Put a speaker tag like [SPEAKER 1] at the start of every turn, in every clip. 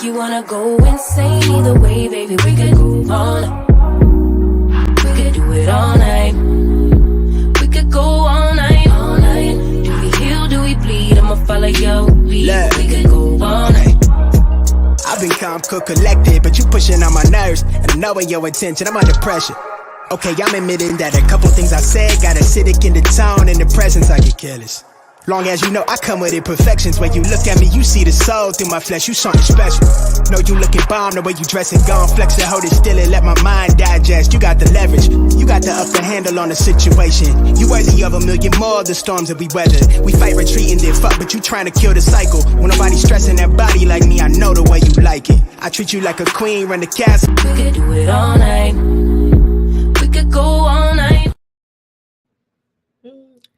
[SPEAKER 1] You wanna go insane either way, baby. We could go all night. We could do it all night. We could go all night, all night. Do we heal? Do we bleed? I'ma follow your lead.
[SPEAKER 2] Look.
[SPEAKER 1] We could go all night.
[SPEAKER 2] I've been calm, cool, collected, but you pushing on my nerves. And I'm knowing your intention, I'm under pressure. Okay, I'm admitting that a couple things I said got acidic in the tone. In the presence, I get careless. Long as you know I come with imperfections. When you look at me, you see the soul through my flesh. You something special. Know you looking bomb, the way you dressing, gone, flex it, hold it still and let my mind digest. You got the leverage, you got the upper handle on the situation. You worthy of a million more of the storms that we weather. We fight retreating, then fuck, but you trying to kill the cycle. When nobody's stressing that body like me, I know the way you like it. I treat you like a queen, run the castle.
[SPEAKER 1] We could do it all night. We could go all night.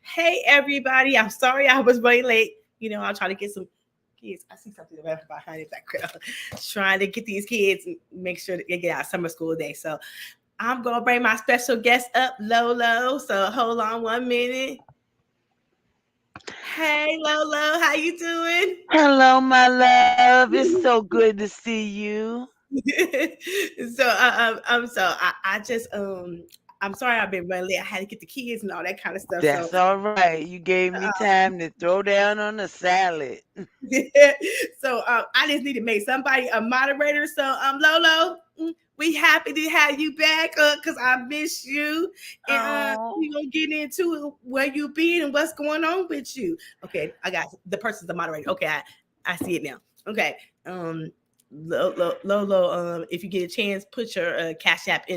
[SPEAKER 3] Hey everybody, I'm sorry I was running late. You know, I'll try to get some kids. I see something behind the background. Trying to get these kids and make sure that they get out summer school day. So I'm gonna bring my special guest up, Lolo. So hold on 1 minute. Hey Lolo, how you doing?
[SPEAKER 4] Hello, my love. It's so good to see you.
[SPEAKER 3] I just I'm sorry I've been running late. I had to get the kids and all that kind of stuff.
[SPEAKER 4] That's all right. You gave me time to throw down on the salad.
[SPEAKER 3] I just need to make somebody a moderator. So Lolo, we happy to have you back because I miss you. And we gonna get into where you been and what's going on with you. Okay, I got the person's the moderator. Okay, I see it now. Okay. Lolo, if you get a chance, put your Cash App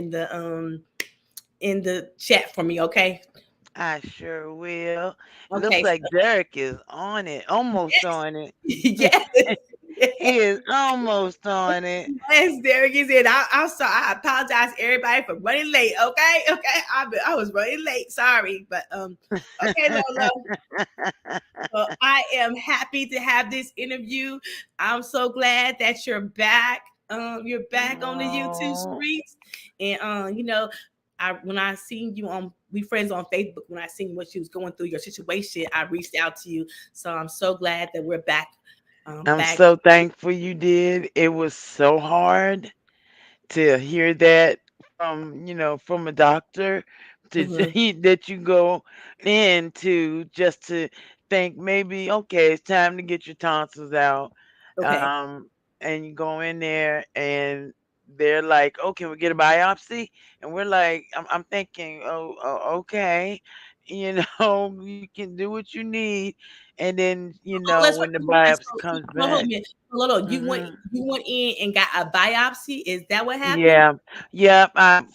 [SPEAKER 3] in the chat for me, okay?
[SPEAKER 4] I sure will. Looks
[SPEAKER 3] Okay.
[SPEAKER 4] like Derek is on it, almost
[SPEAKER 3] Yes.
[SPEAKER 4] on it.
[SPEAKER 3] Yes.
[SPEAKER 4] He is almost on it.
[SPEAKER 3] Yes, Derek is in. I'm sorry. I apologize everybody for running late. Okay. I was running late. Sorry, but okay, Lolo. Well, I am happy to have this interview. I'm so glad that you're back. You're back on the YouTube streets, and when I seen you on we friends on Facebook, when I seen what you was going through your situation, I reached out to you. So I'm so glad that we're back.
[SPEAKER 4] I'm so thankful you did. It was so hard to hear that from a doctor that you go into just to think maybe okay, it's time to get your tonsils out.
[SPEAKER 3] Okay.
[SPEAKER 4] And you go in there and they're like, "Oh, can we get a biopsy?" And we're like, I'm thinking, "Oh, okay, you can do what you need." And then, when the biopsy comes back.
[SPEAKER 3] Lolo, you went
[SPEAKER 4] Mhm.
[SPEAKER 3] you went in and got a biopsy. Is that what happened?
[SPEAKER 4] Yeah. Yep.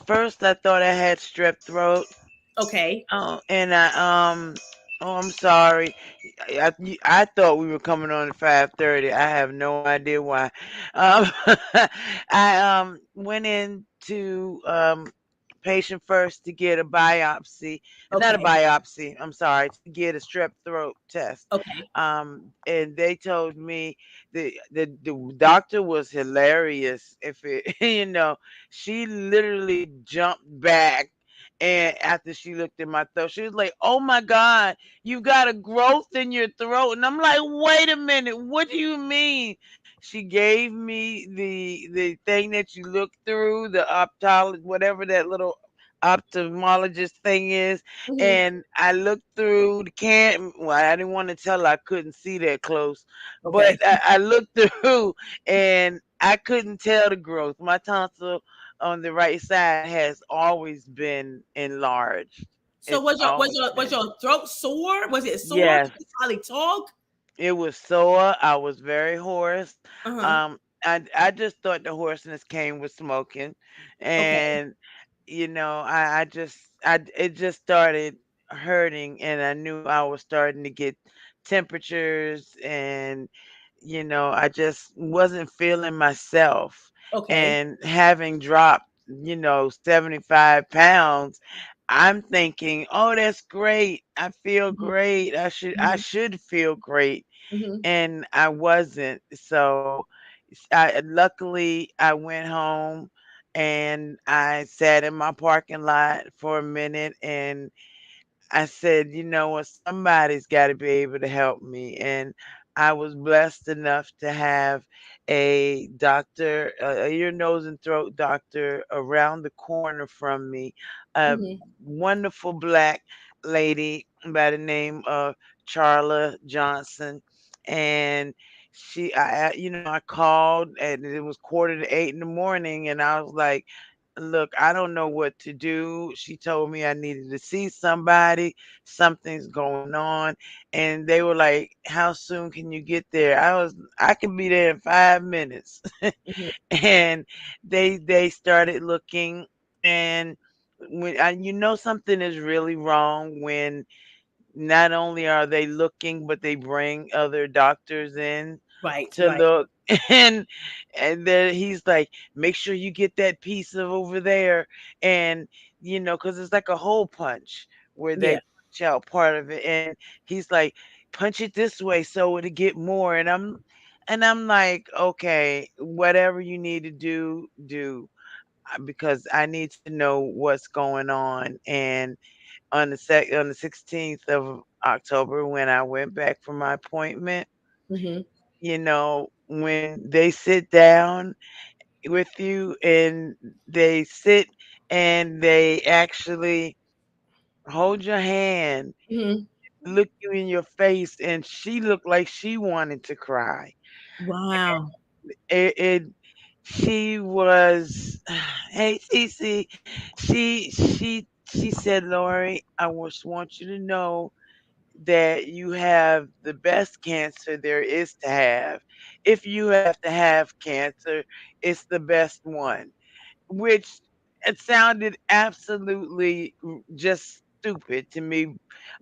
[SPEAKER 4] First I thought I had strep throat.
[SPEAKER 3] Okay.
[SPEAKER 4] Oh, and I'm sorry. I thought we were coming on at 5:30. I have no idea why. Um, I went into patient first to get a biopsy, not a
[SPEAKER 3] Okay.
[SPEAKER 4] biopsy. I'm sorry, to get a strep throat test.
[SPEAKER 3] Okay.
[SPEAKER 4] And they told me the doctor was hilarious. If it, she literally jumped back. And after she looked at my throat, she was like, "Oh my God, you got a growth in your throat." And I'm like, "Wait a minute, what do you mean?" She gave me the thing that you look through, the optologist, whatever that little ophthalmologist thing is.
[SPEAKER 3] Mhm.
[SPEAKER 4] And I looked through the can. Well, I didn't want to tell her I couldn't see that close, but
[SPEAKER 3] Okay.
[SPEAKER 4] I looked through and I couldn't tell the growth. My tonsil on the right side has always been enlarged.
[SPEAKER 3] So
[SPEAKER 4] It's always
[SPEAKER 3] was
[SPEAKER 4] been.
[SPEAKER 3] your throat sore? Was it sore?
[SPEAKER 4] Yes,
[SPEAKER 3] Could you hardly talk?
[SPEAKER 4] it was sore. I was very hoarse.
[SPEAKER 3] Uh-huh.
[SPEAKER 4] I just thought the hoarseness came with smoking,
[SPEAKER 3] Okay.
[SPEAKER 4] and I just it just started hurting, and I knew I was starting to get temperatures, and I just wasn't feeling myself,
[SPEAKER 3] Okay.
[SPEAKER 4] and having dropped 75 pounds. I'm thinking, oh, that's great. I feel
[SPEAKER 3] Mhm.
[SPEAKER 4] great. I should feel great,
[SPEAKER 3] Mhm.
[SPEAKER 4] and I wasn't. So luckily I went home and I sat in my parking lot for a minute and I said, you know what, somebody's got to be able to help me. And I was blessed enough to have a doctor, a ear, nose, and throat doctor around the corner from me, a
[SPEAKER 3] Hmm.
[SPEAKER 4] wonderful black lady by the name of Charla Johnson. And I called and it was 7:45 in the morning, and I was like, look, I don't know what to do. She told me I needed to see somebody. Something's going on. And they were like, how soon can you get there? I can be there in 5 minutes.
[SPEAKER 3] Hmm.
[SPEAKER 4] And they started looking, and something is really wrong when not only are they looking, but they bring other doctors in
[SPEAKER 3] Right,
[SPEAKER 4] to
[SPEAKER 3] right.
[SPEAKER 4] look. and and then he's like, make sure you get that piece of over there. And because it's like a hole punch where they
[SPEAKER 3] Yeah.
[SPEAKER 4] punch out part of it. And he's like, punch it this way so it'll get more. And I'm like, okay, whatever you need to do, because I need to know what's going on. And on the 16th of October, when I went back for my appointment,
[SPEAKER 3] Hmm.
[SPEAKER 4] when they sit down with you and they sit and they actually hold your hand,
[SPEAKER 3] Hmm.
[SPEAKER 4] look you in your face, and she looked like she wanted to cry.
[SPEAKER 3] Wow.
[SPEAKER 4] It She was, hey Cece, she said, Lori, I just want you to know that you have the best cancer there is to have. If you have to have cancer, it's the best one. Which it sounded absolutely just stupid to me.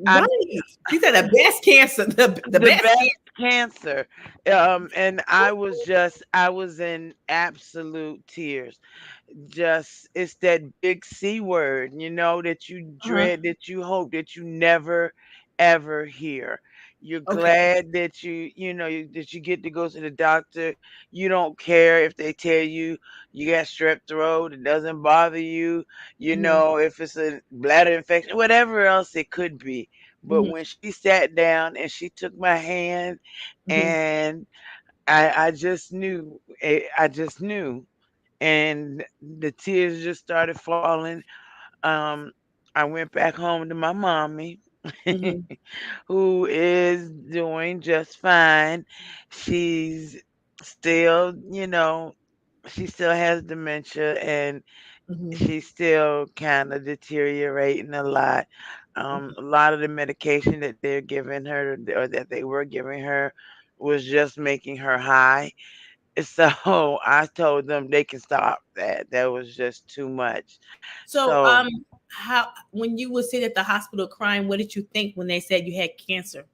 [SPEAKER 4] I
[SPEAKER 3] Right. She said the best cancer, the
[SPEAKER 4] The
[SPEAKER 3] best
[SPEAKER 4] best
[SPEAKER 3] cancer.
[SPEAKER 4] cancer. And I was in absolute tears. Just, it's that big C word, that you
[SPEAKER 3] Uh-huh.
[SPEAKER 4] dread, that you hope that you never ever hear. You're
[SPEAKER 3] Okay.
[SPEAKER 4] glad that that you get to go to the doctor. You don't care if they tell you got strep throat. It doesn't bother you.
[SPEAKER 3] Hmm.
[SPEAKER 4] If it's a bladder infection, whatever else it could be. But
[SPEAKER 3] Hmm.
[SPEAKER 4] when she sat down and she took my hand,
[SPEAKER 3] Hmm.
[SPEAKER 4] and I just knew, I just knew, and the tears just started falling. Um, I went back home to my mommy,
[SPEAKER 3] Hmm.
[SPEAKER 4] who is doing just fine. She's still, she still has dementia, and
[SPEAKER 3] Hmm.
[SPEAKER 4] she's still kind of deteriorating a lot. A lot of the medication that they're giving her, or that they were giving her, was just making her high. So I told them they can stop that. That was just too much.
[SPEAKER 3] So,
[SPEAKER 4] So
[SPEAKER 3] how when you were sitting at the hospital crying, what did you think when they said you had cancer?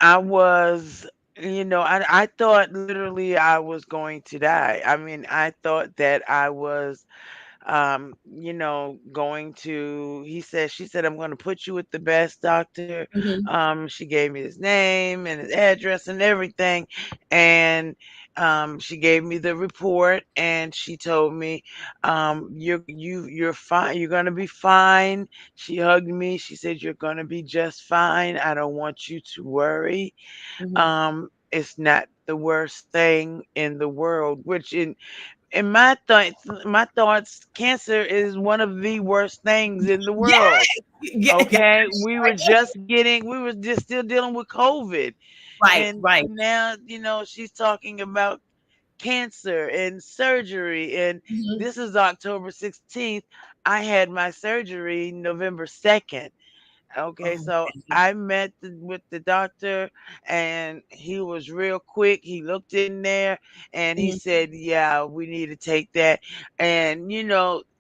[SPEAKER 4] I was, I thought literally I was going to die. I mean, I thought that I was going to, she said, I'm going to put you with the best doctor.
[SPEAKER 3] Hmm.
[SPEAKER 4] She gave me his name and his address and everything. And she gave me the report, and she told me, you're fine. You're going to be fine. She hugged me. She said, you're going to be just fine. I don't want you to worry.
[SPEAKER 3] Hmm.
[SPEAKER 4] It's not the worst thing in the world, which in my thoughts, cancer is one of the worst things in the
[SPEAKER 3] Yeah,
[SPEAKER 4] world.
[SPEAKER 3] yeah, yeah.
[SPEAKER 4] Okay, we were just still dealing with COVID,
[SPEAKER 3] Right,
[SPEAKER 4] and
[SPEAKER 3] right.
[SPEAKER 4] now she's talking about cancer and surgery, and
[SPEAKER 3] Hmm.
[SPEAKER 4] this is October 16th. I had my surgery November 2nd. Okay,
[SPEAKER 3] Oh,
[SPEAKER 4] so
[SPEAKER 3] okay.
[SPEAKER 4] I met with the doctor, and he was real quick. He looked in there and he
[SPEAKER 3] Hmm.
[SPEAKER 4] said, "Yeah, we need to take that." And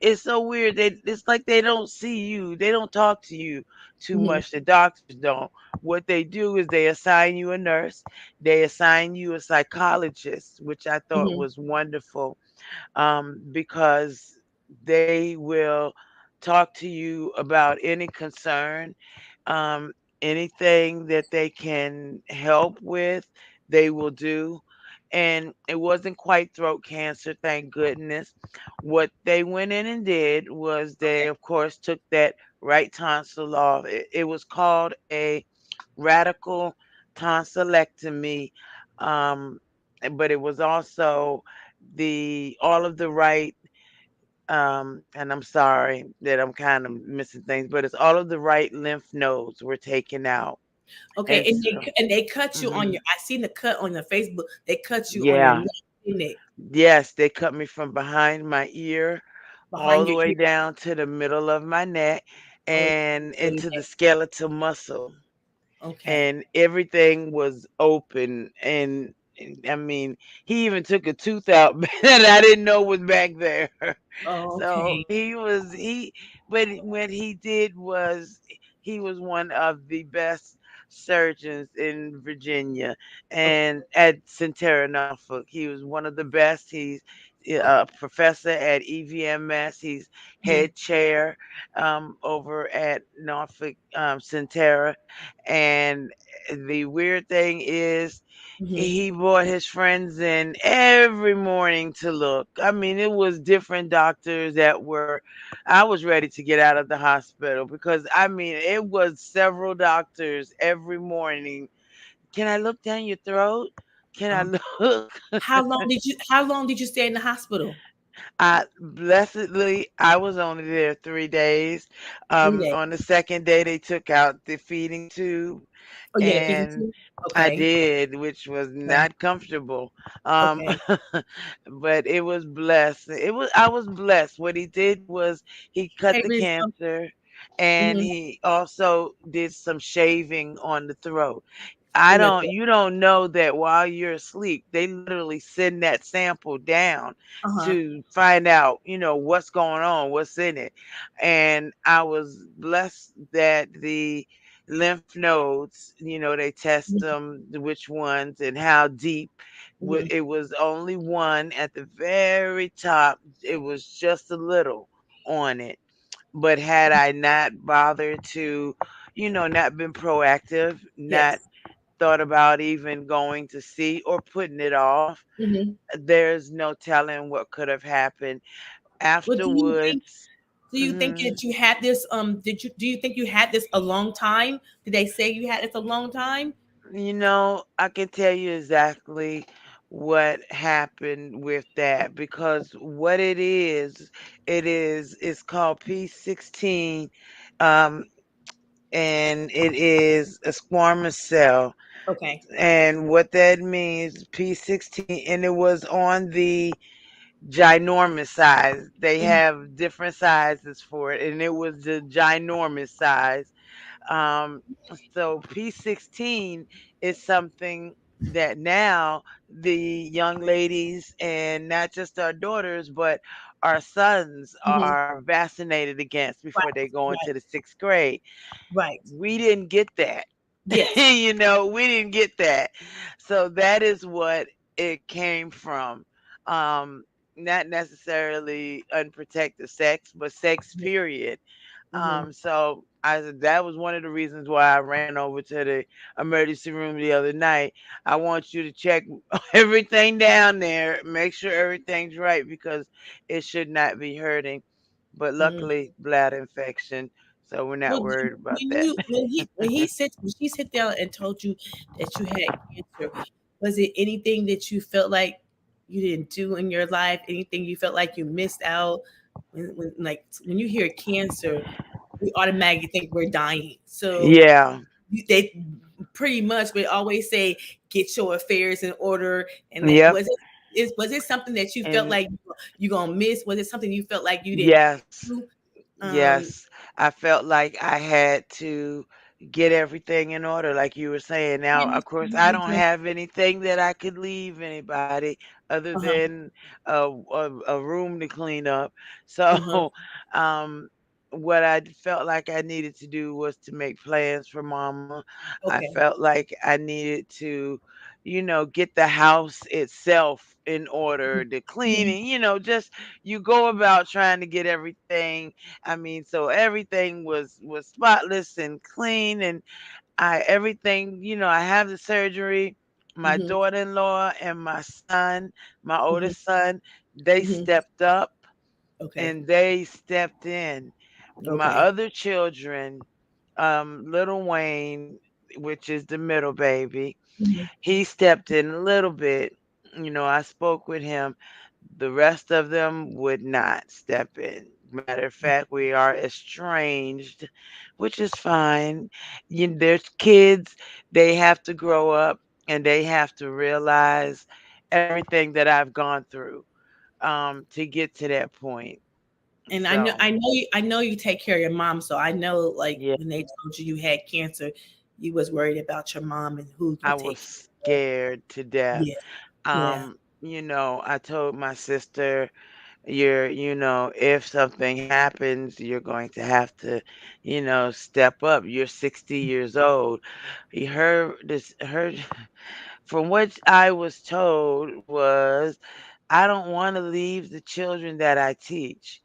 [SPEAKER 4] it's so weird. It's like they don't see you. They don't talk to you too
[SPEAKER 3] Hmm.
[SPEAKER 4] much. The doctors don't. What they do is they assign you a nurse. They assign you a psychologist, which I thought
[SPEAKER 3] Hmm.
[SPEAKER 4] was wonderful, because they will talk to you about any concern, um, anything that they can help with, they will do. And it wasn't quite throat cancer, thank goodness. What they went in and did was they,
[SPEAKER 3] Okay.
[SPEAKER 4] of course, took that right tonsil off. It was called a radical tonsillectomy, um, but it was also the all of the right, and I'm sorry that I'm kind of missing things, but it's all of the right lymph nodes were taken out.
[SPEAKER 3] Okay,
[SPEAKER 4] And so,
[SPEAKER 3] and they cut you on
[SPEAKER 4] mhm,
[SPEAKER 3] your. I seen the cut on your Facebook. They cut you on your
[SPEAKER 4] yeah,
[SPEAKER 3] neck, didn't they?
[SPEAKER 4] yes, they cut me from behind my ear all
[SPEAKER 3] Behind
[SPEAKER 4] the
[SPEAKER 3] your
[SPEAKER 4] way
[SPEAKER 3] ear.
[SPEAKER 4] down to the middle of my neck
[SPEAKER 3] Oh,
[SPEAKER 4] and
[SPEAKER 3] really
[SPEAKER 4] into the
[SPEAKER 3] bad.
[SPEAKER 4] skeletal muscle.
[SPEAKER 3] Okay.
[SPEAKER 4] And everything was open. And I mean, he even took a tooth out that I didn't know was back there.
[SPEAKER 3] Oh,
[SPEAKER 4] So
[SPEAKER 3] okay.
[SPEAKER 4] but what he did was he was one of the best surgeons in Virginia
[SPEAKER 3] Okay.
[SPEAKER 4] and at Centera, Norfolk. He was one of the best. He's a professor at EVMS. He's
[SPEAKER 3] Mhm,
[SPEAKER 4] head chair over at Norfolk Centera. And the weird thing is,
[SPEAKER 3] mhm.
[SPEAKER 4] he brought his friends in every morning to look. I mean, it was different doctors that were, I was ready to get out of the hospital because, I mean, it was several doctors every morning. Can I look down your throat? Can I
[SPEAKER 3] Um,
[SPEAKER 4] look?
[SPEAKER 3] How long did you stay in the hospital?
[SPEAKER 4] Blessedly, I was only there 3 days.
[SPEAKER 3] 3 days.
[SPEAKER 4] On the second day, they took out the feeding tube,
[SPEAKER 3] Oh, you had a fever
[SPEAKER 4] and
[SPEAKER 3] too?
[SPEAKER 4] I
[SPEAKER 3] Okay.
[SPEAKER 4] did, which was
[SPEAKER 3] Okay.
[SPEAKER 4] not comfortable. Um,
[SPEAKER 3] Okay.
[SPEAKER 4] but it was blessed. I was blessed. What he did was he cut
[SPEAKER 3] Okay,
[SPEAKER 4] the
[SPEAKER 3] Liz.
[SPEAKER 4] cancer, and
[SPEAKER 3] Mhm.
[SPEAKER 4] he also did some shaving on the throat.
[SPEAKER 3] On your throat.
[SPEAKER 4] You don't know that while you're asleep, they literally send that sample down
[SPEAKER 3] Uh-huh.
[SPEAKER 4] to find out, what's going on, what's in it. And I was blessed that the lymph nodes, they test
[SPEAKER 3] Mhm,
[SPEAKER 4] them, which ones and how deep.
[SPEAKER 3] mhm.
[SPEAKER 4] It was only one at the very top. It was just a little on it. But had I not bothered to, not been proactive, not
[SPEAKER 3] Yes.
[SPEAKER 4] thought about even going to see or putting it off,
[SPEAKER 3] Mhm.
[SPEAKER 4] there's no telling what could have happened
[SPEAKER 3] Well,
[SPEAKER 4] afterwards.
[SPEAKER 3] do you think
[SPEAKER 4] Hmm.
[SPEAKER 3] that you had this do you think you had this a long time? Did they say you had this a long time?
[SPEAKER 4] I can tell you exactly what happened with that because what it's called P16, um, and it is a squamous cell.
[SPEAKER 3] Okay.
[SPEAKER 4] And what that means, P16, and it was on the ginormous size. They
[SPEAKER 3] Mhm,
[SPEAKER 4] have different sizes for it, and it was the ginormous size. Um, so P16 is something that now the young ladies and not just our daughters, but our sons
[SPEAKER 3] mhm.
[SPEAKER 4] are vaccinated against before
[SPEAKER 3] Right.
[SPEAKER 4] they go
[SPEAKER 3] Right.
[SPEAKER 4] into the sixth grade.
[SPEAKER 3] Right.
[SPEAKER 4] We didn't get that.
[SPEAKER 3] Yes.
[SPEAKER 4] We didn't get that. So that is what it came from. Um, Not necessarily unprotected sex, but sex period.
[SPEAKER 3] Mhm.
[SPEAKER 4] So that was one of the reasons why I ran over to the emergency room the other night. I want you to check everything down there, make sure everything's right because it should not be hurting. But
[SPEAKER 3] Mhm.
[SPEAKER 4] luckily, bladder infection, so we're not
[SPEAKER 3] Well,
[SPEAKER 4] worried about
[SPEAKER 3] when
[SPEAKER 4] that.
[SPEAKER 3] you when she sit down and told you that you had cancer, was it anything that you felt like you didn't do in your life? Anything you felt like you missed out? When you hear cancer, we automatically think we're dying. So
[SPEAKER 4] Yeah.
[SPEAKER 3] they pretty much would always say, "Get your affairs in order." And that
[SPEAKER 4] Yep.
[SPEAKER 3] was it something that you felt
[SPEAKER 4] And
[SPEAKER 3] like you gonna miss? Was it something you felt like you didn't
[SPEAKER 4] yes.
[SPEAKER 3] do? Um,
[SPEAKER 4] Yes, I felt like I had to get everything in order, like you were saying. Now, of course, I don't have anything that I could leave anybody other
[SPEAKER 3] uh-huh,
[SPEAKER 4] than a room to clean up.
[SPEAKER 3] uh-huh.
[SPEAKER 4] So, um, what I felt like I needed to do was to make plans for Mama. I
[SPEAKER 3] Okay.
[SPEAKER 4] felt like I needed to, get the house itself in order, the
[SPEAKER 3] Mhm,
[SPEAKER 4] cleaning, just you go about trying to get everything. I mean, so everything was spotless and clean, and I everything, I have the surgery. My
[SPEAKER 3] mhm,
[SPEAKER 4] daughter-in-law and my son, my
[SPEAKER 3] mhm,
[SPEAKER 4] oldest son, they
[SPEAKER 3] mhm.
[SPEAKER 4] stepped up
[SPEAKER 3] Okay.
[SPEAKER 4] and they stepped in. My
[SPEAKER 3] Okay.
[SPEAKER 4] other children, little Wayne, which is the middle baby.
[SPEAKER 3] Mhm.
[SPEAKER 4] He stepped in a little bit. I spoke with him. The rest of them would not step in. Matter of fact, we are estranged, which is fine. There's kids, they have to grow up and they have to realize everything that I've gone through to get to that point.
[SPEAKER 3] And
[SPEAKER 4] So,
[SPEAKER 3] I know you take care of your mom, so I know like
[SPEAKER 4] yeah,
[SPEAKER 3] when they told you you had cancer, you was worried about your mom and who
[SPEAKER 4] I
[SPEAKER 3] you
[SPEAKER 4] was
[SPEAKER 3] take care of.
[SPEAKER 4] scared to death.
[SPEAKER 3] Yeah, yeah.
[SPEAKER 4] I told my sister, if something happens, you're going to have to, step up. You're 60 years old. Her, from what I was told was, I don't want to leave the children that I teach.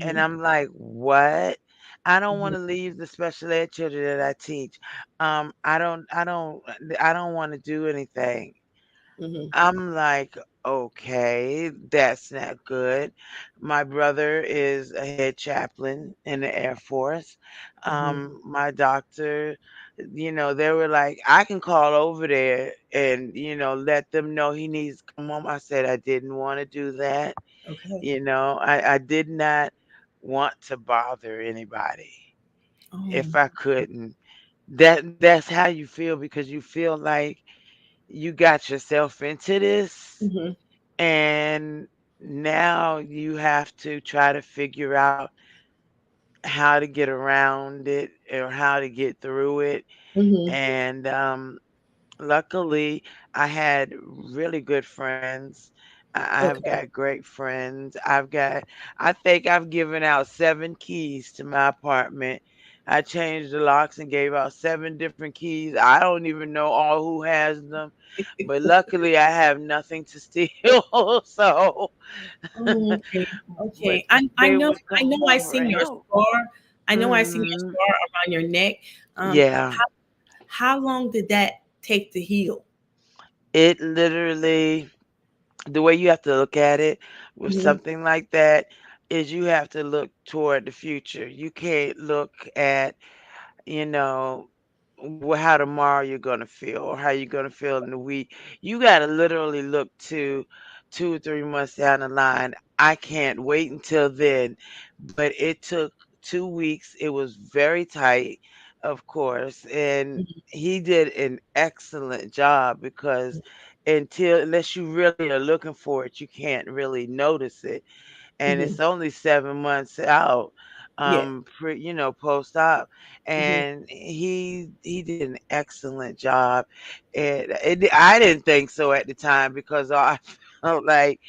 [SPEAKER 4] And
[SPEAKER 3] Mhm.
[SPEAKER 4] I'm like, what? I don't want
[SPEAKER 3] Mhm.
[SPEAKER 4] to leave the special ed children that I teach. I don't want to do anything.
[SPEAKER 3] Mhm.
[SPEAKER 4] I'm like, okay, that's not good. My brother is a head chaplain in the Air Force.
[SPEAKER 3] Mhm.
[SPEAKER 4] My doctor, they were like, I can call over there and, let them know he needs to come home. I said I didn't want to do that.
[SPEAKER 3] Okay.
[SPEAKER 4] I did not want to bother anybody
[SPEAKER 3] Oh.
[SPEAKER 4] if I couldn't. That's how you feel because you feel like you got yourself into this
[SPEAKER 3] Mhm.
[SPEAKER 4] and now you have to try to figure out how to get around it or how to get through it.
[SPEAKER 3] Mhm.
[SPEAKER 4] And luckily, I had really good friends. I have
[SPEAKER 3] Okay.
[SPEAKER 4] got great friends. I think I've given out 7 keys to my apartment. I changed the locks and gave out 7 different keys. I don't even know all who has them, but luckily I have nothing to steal. So,
[SPEAKER 3] Oh, okay.
[SPEAKER 4] but
[SPEAKER 3] Okay.
[SPEAKER 4] they would
[SPEAKER 3] I know
[SPEAKER 4] come
[SPEAKER 3] I
[SPEAKER 4] over
[SPEAKER 3] seen
[SPEAKER 4] and
[SPEAKER 3] your
[SPEAKER 4] help.
[SPEAKER 3] scar. I know I seen your
[SPEAKER 4] Hmm.
[SPEAKER 3] scar around your neck.
[SPEAKER 4] Yeah,
[SPEAKER 3] How long did that take to heal?
[SPEAKER 4] it literally the way you have to look at it with
[SPEAKER 3] Mhm.
[SPEAKER 4] something like that is you have to look toward the future. You can't look at, you know, how tomorrow you're going to feel or how you're going to feel in the week. You got to literally look to 2 or 3 months down the line. I can't wait until then. But it took 2 weeks. It was very tight, of course. And
[SPEAKER 3] Mhm.
[SPEAKER 4] he did an excellent job because unless you really are looking for it, you can't really notice it and
[SPEAKER 3] Mhm.
[SPEAKER 4] it's only 7 months out,
[SPEAKER 3] Yeah.
[SPEAKER 4] post op,
[SPEAKER 3] Mhm.
[SPEAKER 4] and he did an excellent job. And I didn't think so at the time because I felt like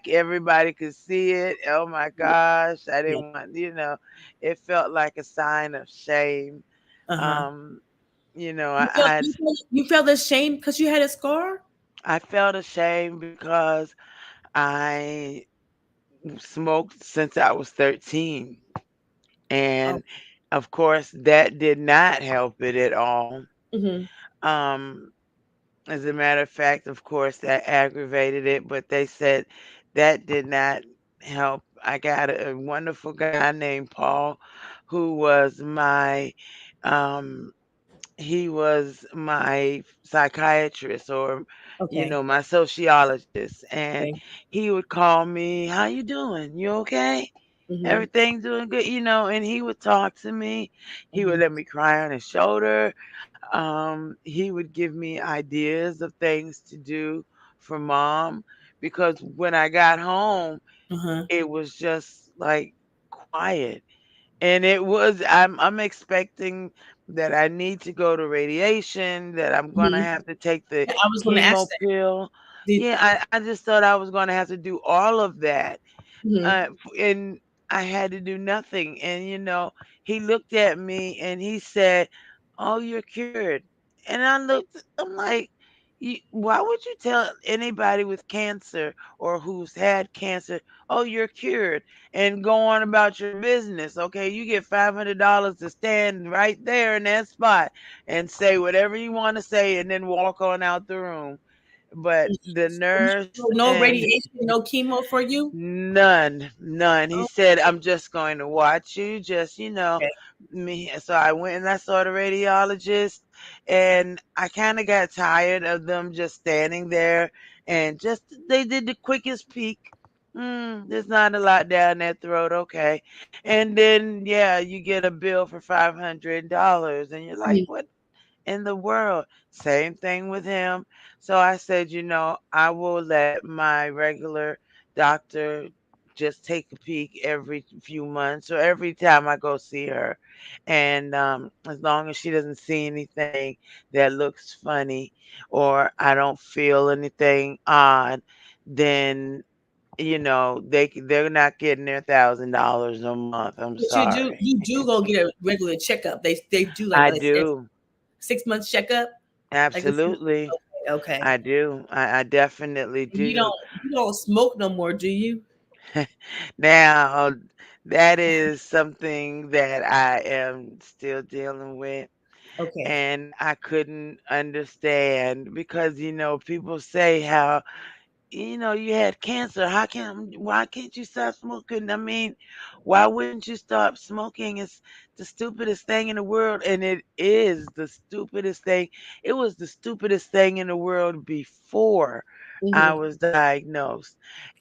[SPEAKER 4] everybody could see it. Oh my gosh, I
[SPEAKER 3] Yeah.
[SPEAKER 4] didn't want, it felt like a sign of shame.
[SPEAKER 3] Uh-huh.
[SPEAKER 4] Um, I had
[SPEAKER 3] You felt ashamed because you had a scar?
[SPEAKER 4] I felt ashamed because I smoked since I was 13.
[SPEAKER 3] Oh.
[SPEAKER 4] And of course, that did not help it at all.
[SPEAKER 3] Mhm.
[SPEAKER 4] Um, as a matter of fact, of course, that aggravated it, but they said that did not help. I got a wonderful guy named Paul who was um, my psychiatrist or
[SPEAKER 3] Okay.
[SPEAKER 4] my sociologist, and
[SPEAKER 3] Okay.
[SPEAKER 4] he would call me, how you doing, you okay,
[SPEAKER 3] Mhm.
[SPEAKER 4] everything doing good, and he would talk to me. He would
[SPEAKER 3] Mhm.
[SPEAKER 4] let me cry on his shoulder. He would give me ideas of things to do for mom because when I got home
[SPEAKER 3] Uh-huh.
[SPEAKER 4] it was just like quiet. And I'm expecting that I need to go to radiation, that I'm gonna
[SPEAKER 3] Mhm.
[SPEAKER 4] have to take the
[SPEAKER 3] Yeah, I was gonna ask
[SPEAKER 4] chemo
[SPEAKER 3] that.
[SPEAKER 4] pill.
[SPEAKER 3] Did
[SPEAKER 4] Yeah, I just thought I was gonna have to do all of that.
[SPEAKER 3] Mhm.
[SPEAKER 4] And I had to do nothing. And he looked at me and he said, "Oh, you're cured." And I'm like, why would you tell anybody with cancer or who's had cancer, "Oh, you're cured," and go on about your business? Okay, you get $500 to stand right there in that spot and say whatever you want to say, and then walk on out the room. But the nurse
[SPEAKER 3] No
[SPEAKER 4] and
[SPEAKER 3] radiation, no chemo for you?
[SPEAKER 4] none, none. He
[SPEAKER 3] Oh,
[SPEAKER 4] said, I'm just going to watch you, just,
[SPEAKER 3] okay.
[SPEAKER 4] So I went and I saw the radiologist, and I kind of got tired of them just standing there and just they did the quickest peek. There's not a lot down that throat, okay. And then yeah, you get a bill for $500, and you're like,
[SPEAKER 3] Mhm.
[SPEAKER 4] what in the world? Same thing with him. So I said, I will let my regular doctor just take a peek every few months or every time I go see her. And as long as she doesn't see anything that looks funny or I don't feel anything odd, then they're not getting their $1,000 a month. I'm
[SPEAKER 3] But you do
[SPEAKER 4] sorry.
[SPEAKER 3] you do go get a regular checkup. They do like
[SPEAKER 4] I
[SPEAKER 3] a
[SPEAKER 4] do.
[SPEAKER 3] 6 months checkup. Like a
[SPEAKER 4] Absolutely.
[SPEAKER 3] okay, okay.
[SPEAKER 4] I do. I definitely
[SPEAKER 3] And
[SPEAKER 4] do.
[SPEAKER 3] you don't smoke no more, do you?
[SPEAKER 4] Now, that is something that I am still dealing with.
[SPEAKER 3] Okay.
[SPEAKER 4] And I couldn't understand because, people say how you had cancer. Why can't you stop smoking? I mean, why wouldn't you stop smoking? It's the stupidest thing in the world, and it is the stupidest thing. It was the stupidest thing in the world before I
[SPEAKER 3] Hmm.
[SPEAKER 4] was diagnosed.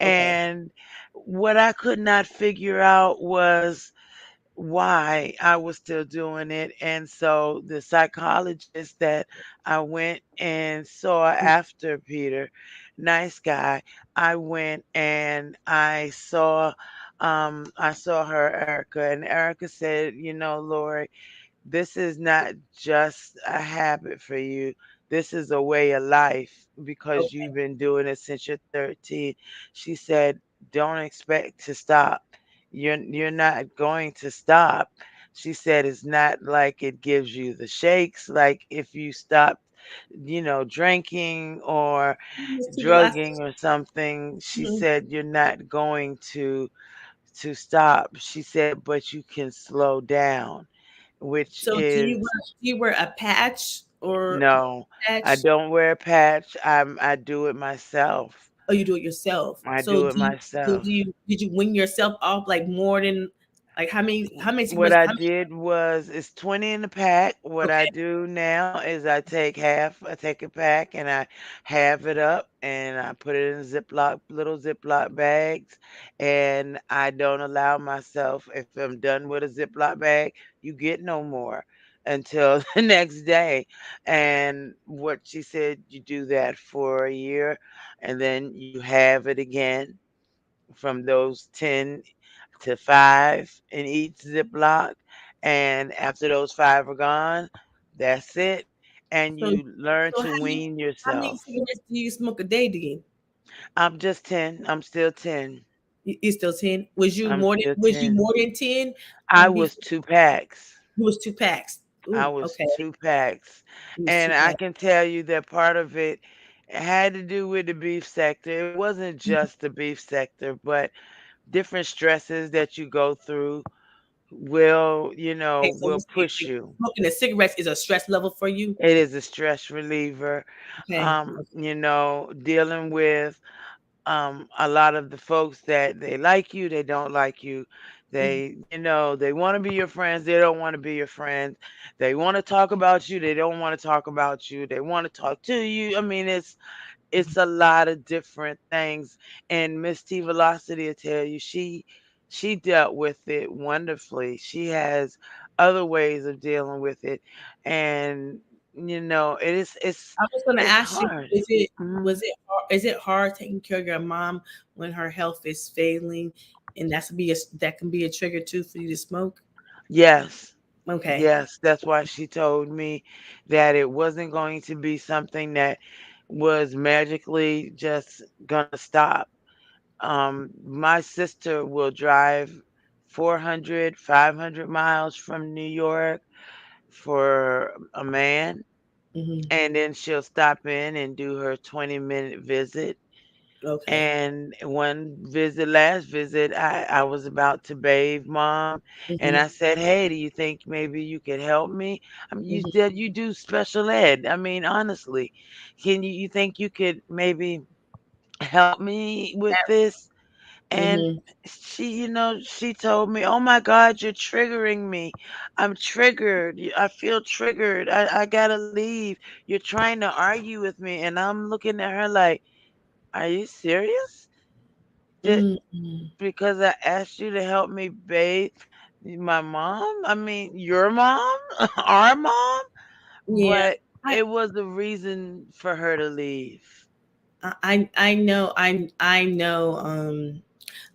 [SPEAKER 3] Okay.
[SPEAKER 4] And what I could not figure out was why I was still doing it. And so the psychologist that I went and saw after Peter, nice guy, I went and I saw her, Erica, and Erica said, Lori, this is not just a habit for you. This is a way of life because
[SPEAKER 3] Okay.
[SPEAKER 4] you've been doing it since you're 13. She said, don't expect to stop. You're not going to stop. She said it's not like it gives you the shakes like if you stop, drinking or
[SPEAKER 3] Miss T
[SPEAKER 4] drugging
[SPEAKER 3] Velocity.
[SPEAKER 4] or something. She
[SPEAKER 3] Mhm.
[SPEAKER 4] said you're not going to stop. She said, but you can slow down, which
[SPEAKER 3] So
[SPEAKER 4] is
[SPEAKER 3] do you wear a patch or
[SPEAKER 4] no, I
[SPEAKER 3] patch?
[SPEAKER 4] don't wear a patch. I do it myself.
[SPEAKER 3] Or you do it yourself?
[SPEAKER 4] I
[SPEAKER 3] So
[SPEAKER 4] do it myself.
[SPEAKER 3] did you wing yourself off like more than like how many
[SPEAKER 4] What
[SPEAKER 3] cigarettes
[SPEAKER 4] I
[SPEAKER 3] how many
[SPEAKER 4] did was it's 20 in the pack. What I
[SPEAKER 3] okay.
[SPEAKER 4] do now is I take a pack and I halve it up and I put it in little Ziploc bags, and I don't allow myself, if I'm done with a Ziploc bag, you get no more until the next day. And what she said, you do that for a year and then you have it again from those 10 to 5 in each Ziploc. And after those 5 are gone, that's it. And
[SPEAKER 3] So
[SPEAKER 4] you learn
[SPEAKER 3] so
[SPEAKER 4] to wean
[SPEAKER 3] how many
[SPEAKER 4] yourself.
[SPEAKER 3] cigarettes do you smoke a day then?
[SPEAKER 4] I'm just 10. I'm still 10.
[SPEAKER 3] You still 10?
[SPEAKER 4] I'm still
[SPEAKER 3] Was you
[SPEAKER 4] 10.
[SPEAKER 3] more than 10
[SPEAKER 4] I was
[SPEAKER 3] before
[SPEAKER 4] 2 packs.
[SPEAKER 3] you was 2 packs?
[SPEAKER 4] I
[SPEAKER 3] Ooh,
[SPEAKER 4] was
[SPEAKER 3] okay.
[SPEAKER 4] 2 packs.
[SPEAKER 3] You was two
[SPEAKER 4] And I
[SPEAKER 3] packs.
[SPEAKER 4] can tell you that part of it had to do with the beef sector. It wasn't just the beef sector, but different stresses that you go through will,
[SPEAKER 3] Okay, so
[SPEAKER 4] will push
[SPEAKER 3] like,
[SPEAKER 4] you.
[SPEAKER 3] smoking the cigarettes is a stress level for you?
[SPEAKER 4] It is a stress reliever.
[SPEAKER 3] Okay.
[SPEAKER 4] Dealing with a lot of the folks that they like you, they don't like you.
[SPEAKER 3] Mhm.
[SPEAKER 4] They want to be your friends, they don't want to be your friends. They want to talk about you, they don't want to talk about you. They want to talk to you. I mean, it's a lot of different things. And Miss T Velocity will tell you she dealt with it wonderfully. She has other ways of dealing with it. And
[SPEAKER 3] I was gonna
[SPEAKER 4] it's
[SPEAKER 3] ask you,
[SPEAKER 4] hard.
[SPEAKER 3] was
[SPEAKER 4] Mhm.
[SPEAKER 3] is it hard taking care of your mom when her health is failing, and that can be a trigger too for you to smoke?
[SPEAKER 4] Yes.
[SPEAKER 3] Okay.
[SPEAKER 4] Yes, that's why she told me that it wasn't going to be something that was magically just gonna stop. My sister will drive 400, 500 miles from New York for a man,
[SPEAKER 3] Hmm.
[SPEAKER 4] and then she'll stop in and do her 20-minute visit.
[SPEAKER 3] Okay.
[SPEAKER 4] And last visit, I was about to bathe mom, and
[SPEAKER 3] Hmm.
[SPEAKER 4] I said, "Hey, do you think maybe you could help me?" I mean, you
[SPEAKER 3] Hmm.
[SPEAKER 4] said you do special ed. I mean, honestly, you think you could maybe help me with
[SPEAKER 3] That
[SPEAKER 4] this? And
[SPEAKER 3] Mm-hmm.
[SPEAKER 4] she told me, "Oh my God, you're triggering me. I'm triggered. I feel triggered. I gotta leave. You're trying to argue with me." And I'm looking at her like, "Are you serious? Did
[SPEAKER 3] Mm-hmm.
[SPEAKER 4] because I asked you to help me bathe my mom? I mean, your mom, our mom?"
[SPEAKER 3] Yeah.
[SPEAKER 4] But
[SPEAKER 3] I,
[SPEAKER 4] it was the reason for her to leave.
[SPEAKER 3] I know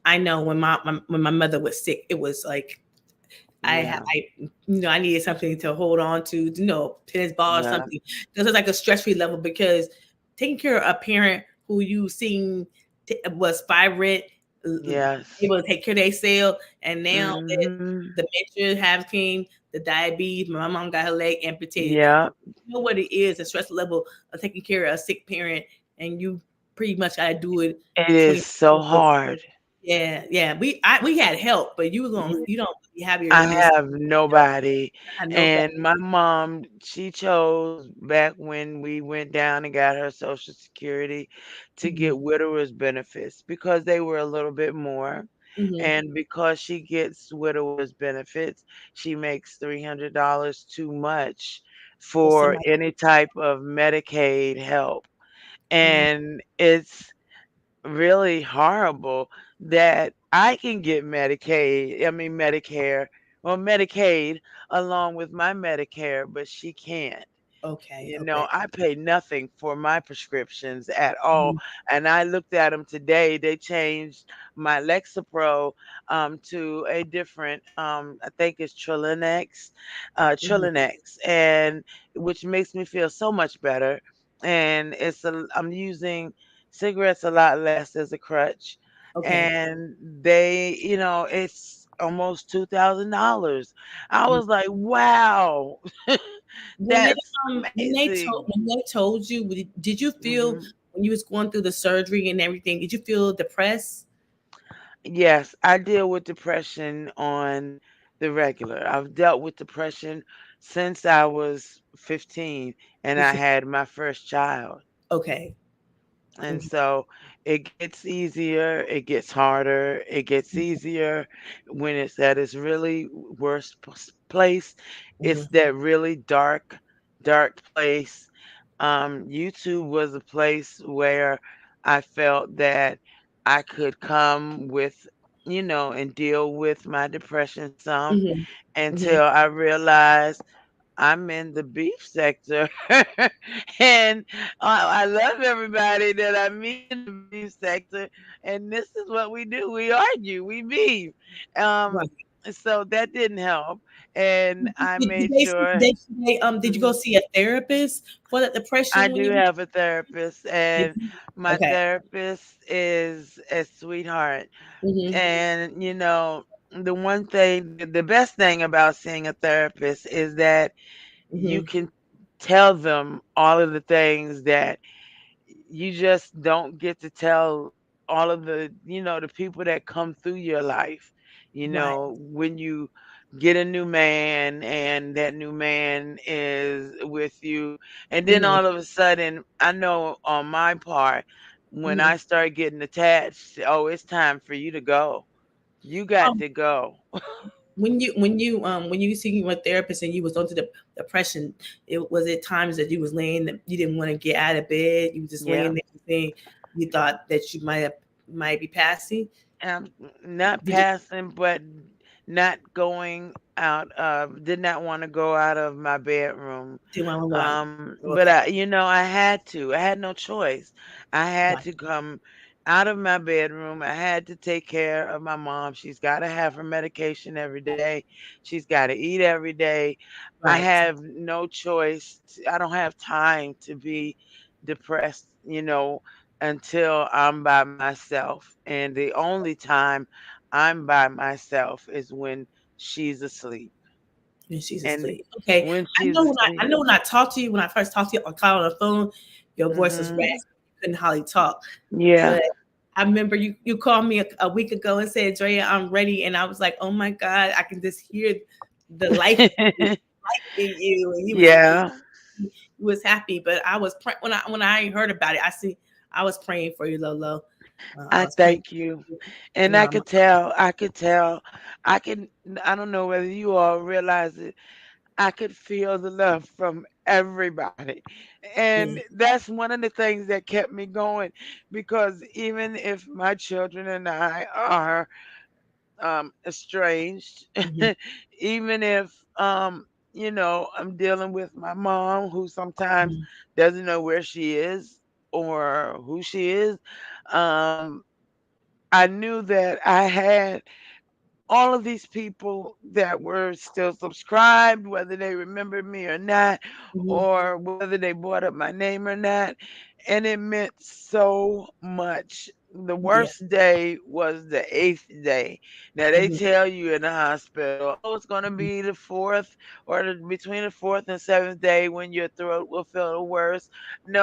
[SPEAKER 3] I know when when my mother was sick, it was like
[SPEAKER 4] Yeah,
[SPEAKER 3] I needed something to hold on to, tennis ball or
[SPEAKER 4] yeah,
[SPEAKER 3] something. This was like a stress free level because taking care of a parent who you seen was vibrant,
[SPEAKER 4] yes.
[SPEAKER 3] able to take care of themselves, and now that
[SPEAKER 4] Mhm.
[SPEAKER 3] dementia has came, the diabetes, my mom got her leg amputated.
[SPEAKER 4] Yeah,
[SPEAKER 3] You know what it is, the stress level of taking care of a sick parent, and you pretty much got to do it
[SPEAKER 4] it is
[SPEAKER 3] 20.
[SPEAKER 4] so hard.
[SPEAKER 3] Yeah, yeah. We had help, but you don't really have
[SPEAKER 4] I
[SPEAKER 3] your
[SPEAKER 4] have nobody.
[SPEAKER 3] I know that.
[SPEAKER 4] And my mom, she chose back when we went down and got her Social Security to
[SPEAKER 3] Mhm,
[SPEAKER 4] get widowers benefits because they were a little bit more.
[SPEAKER 3] mhm.
[SPEAKER 4] And because she gets widowers benefits, she makes $300 too much
[SPEAKER 3] For
[SPEAKER 4] for
[SPEAKER 3] somebody.
[SPEAKER 4] any type of Medicaid help.
[SPEAKER 3] Mhm,
[SPEAKER 4] And it's really horrible that I can get Medicare, well, Medicaid along with my Medicare, but she can't.
[SPEAKER 3] okay,
[SPEAKER 4] You know,
[SPEAKER 3] okay.
[SPEAKER 4] I pay nothing for my prescriptions at all.
[SPEAKER 3] Mhm,
[SPEAKER 4] And I looked at them today. They changed my Lexapro to a different, I think it's
[SPEAKER 3] mhm.
[SPEAKER 4] Trillanex, and which makes me feel so much better. And I'm using cigarettes a lot less as a crutch.
[SPEAKER 3] Okay.
[SPEAKER 4] And it's almost $2,000. I
[SPEAKER 3] Mm.
[SPEAKER 4] was like, wow, that's amazing.
[SPEAKER 3] When they told you, did you feel
[SPEAKER 4] Mhm.
[SPEAKER 3] when you was going through the surgery and everything? Did you feel depressed?
[SPEAKER 4] Yes, I deal with depression on the regular. I've dealt with depression since I was 15 and I
[SPEAKER 3] Before?
[SPEAKER 4] had my first child.
[SPEAKER 3] Okay.
[SPEAKER 4] And
[SPEAKER 3] Mhm,
[SPEAKER 4] so it gets easier, it gets harder, it gets easier when it's at its really place. It's
[SPEAKER 3] mhm,
[SPEAKER 4] that really dark, dark place. YouTube was a place where I felt that I could come and deal with my depression some
[SPEAKER 3] mhm, mhm.
[SPEAKER 4] until I realized I'm in the beef sector, and I love everybody that I meet in the beef sector, and this is what we do. We argue, we beef. Um,
[SPEAKER 3] Right.
[SPEAKER 4] so that didn't help, and I
[SPEAKER 3] Did
[SPEAKER 4] made
[SPEAKER 3] they,
[SPEAKER 4] sure.
[SPEAKER 3] did you go
[SPEAKER 4] Mhm.
[SPEAKER 3] see a therapist for that
[SPEAKER 4] I
[SPEAKER 3] depression when
[SPEAKER 4] do
[SPEAKER 3] you
[SPEAKER 4] have a therapist,
[SPEAKER 3] did
[SPEAKER 4] and
[SPEAKER 3] you?
[SPEAKER 4] my
[SPEAKER 3] Okay.
[SPEAKER 4] therapist is a sweetheart.
[SPEAKER 3] Mhm,
[SPEAKER 4] And the best thing about seeing a therapist is that you
[SPEAKER 3] mhm.
[SPEAKER 4] can tell them all of the things that you just don't get to tell all of the people that come through your life.
[SPEAKER 3] Right.
[SPEAKER 4] When you get a new man and that new man is with you, and then
[SPEAKER 3] Mhm,
[SPEAKER 4] all of a sudden, I know on my part, when
[SPEAKER 3] mhm.
[SPEAKER 4] I start getting attached, oh, it's time for you to go. You got to go.
[SPEAKER 3] When you seeing a therapist and you was onto the depression, it was it times that you was laying that you didn't want to get out of bed, you was just laying
[SPEAKER 4] Yeah.
[SPEAKER 3] there saying you thought that you might be passing.
[SPEAKER 4] Um, Not
[SPEAKER 3] Did you
[SPEAKER 4] passing, but not going out of, did not want to go out of my bedroom.
[SPEAKER 3] do want to go out?
[SPEAKER 4] But
[SPEAKER 3] Okay,
[SPEAKER 4] I had to. I had no choice. I had
[SPEAKER 3] right,
[SPEAKER 4] to come out of my bedroom. I had to take care of my mom. She's got to have her medication every day. She's got to eat every day. I
[SPEAKER 3] right.
[SPEAKER 4] have no choice. I don't have time to be depressed, until I'm by myself. And the only time I'm by myself is when she's asleep.
[SPEAKER 3] And she's
[SPEAKER 4] And
[SPEAKER 3] asleep. Okay,
[SPEAKER 4] when she's
[SPEAKER 3] I
[SPEAKER 4] asleep.
[SPEAKER 3] know when I talked to you when I first talked to you on call on the phone, your voice was raspy.
[SPEAKER 4] Mhm.
[SPEAKER 3] You couldn't hardly talk,
[SPEAKER 4] Yeah.
[SPEAKER 3] but I remember you called me a week ago and said, "Drea, I'm ready," and I was like, "Oh my God, I can just hear the life in you," and
[SPEAKER 4] Yeah.
[SPEAKER 3] you was happy. But I was when I heard about it, I was praying for you, Lolo. I
[SPEAKER 4] I
[SPEAKER 3] was praying,
[SPEAKER 4] thank you.
[SPEAKER 3] you
[SPEAKER 4] And
[SPEAKER 3] know, I'm,
[SPEAKER 4] I could tell, I can, I don't know whether you all realize it, I could feel the love from everybody.
[SPEAKER 3] yeah.
[SPEAKER 4] And that's one of the things that kept me going because even if my children and I are estranged,
[SPEAKER 3] Hmm.
[SPEAKER 4] even if, I'm dealing with my mom who sometimes
[SPEAKER 3] Hmm.
[SPEAKER 4] doesn't know where she is or who she is, um, I knew that I had all of these people that were still subscribed, whether they remembered me or not,
[SPEAKER 3] Hmm.
[SPEAKER 4] or whether they brought up my name or not. And it meant so much. The
[SPEAKER 3] Yeah.
[SPEAKER 4] worst day was the eighth day. Now they
[SPEAKER 3] Hmm.
[SPEAKER 4] tell you in the hospital, oh, it's going to be the fourth or between the fourth and seventh day when your throat will feel the worst.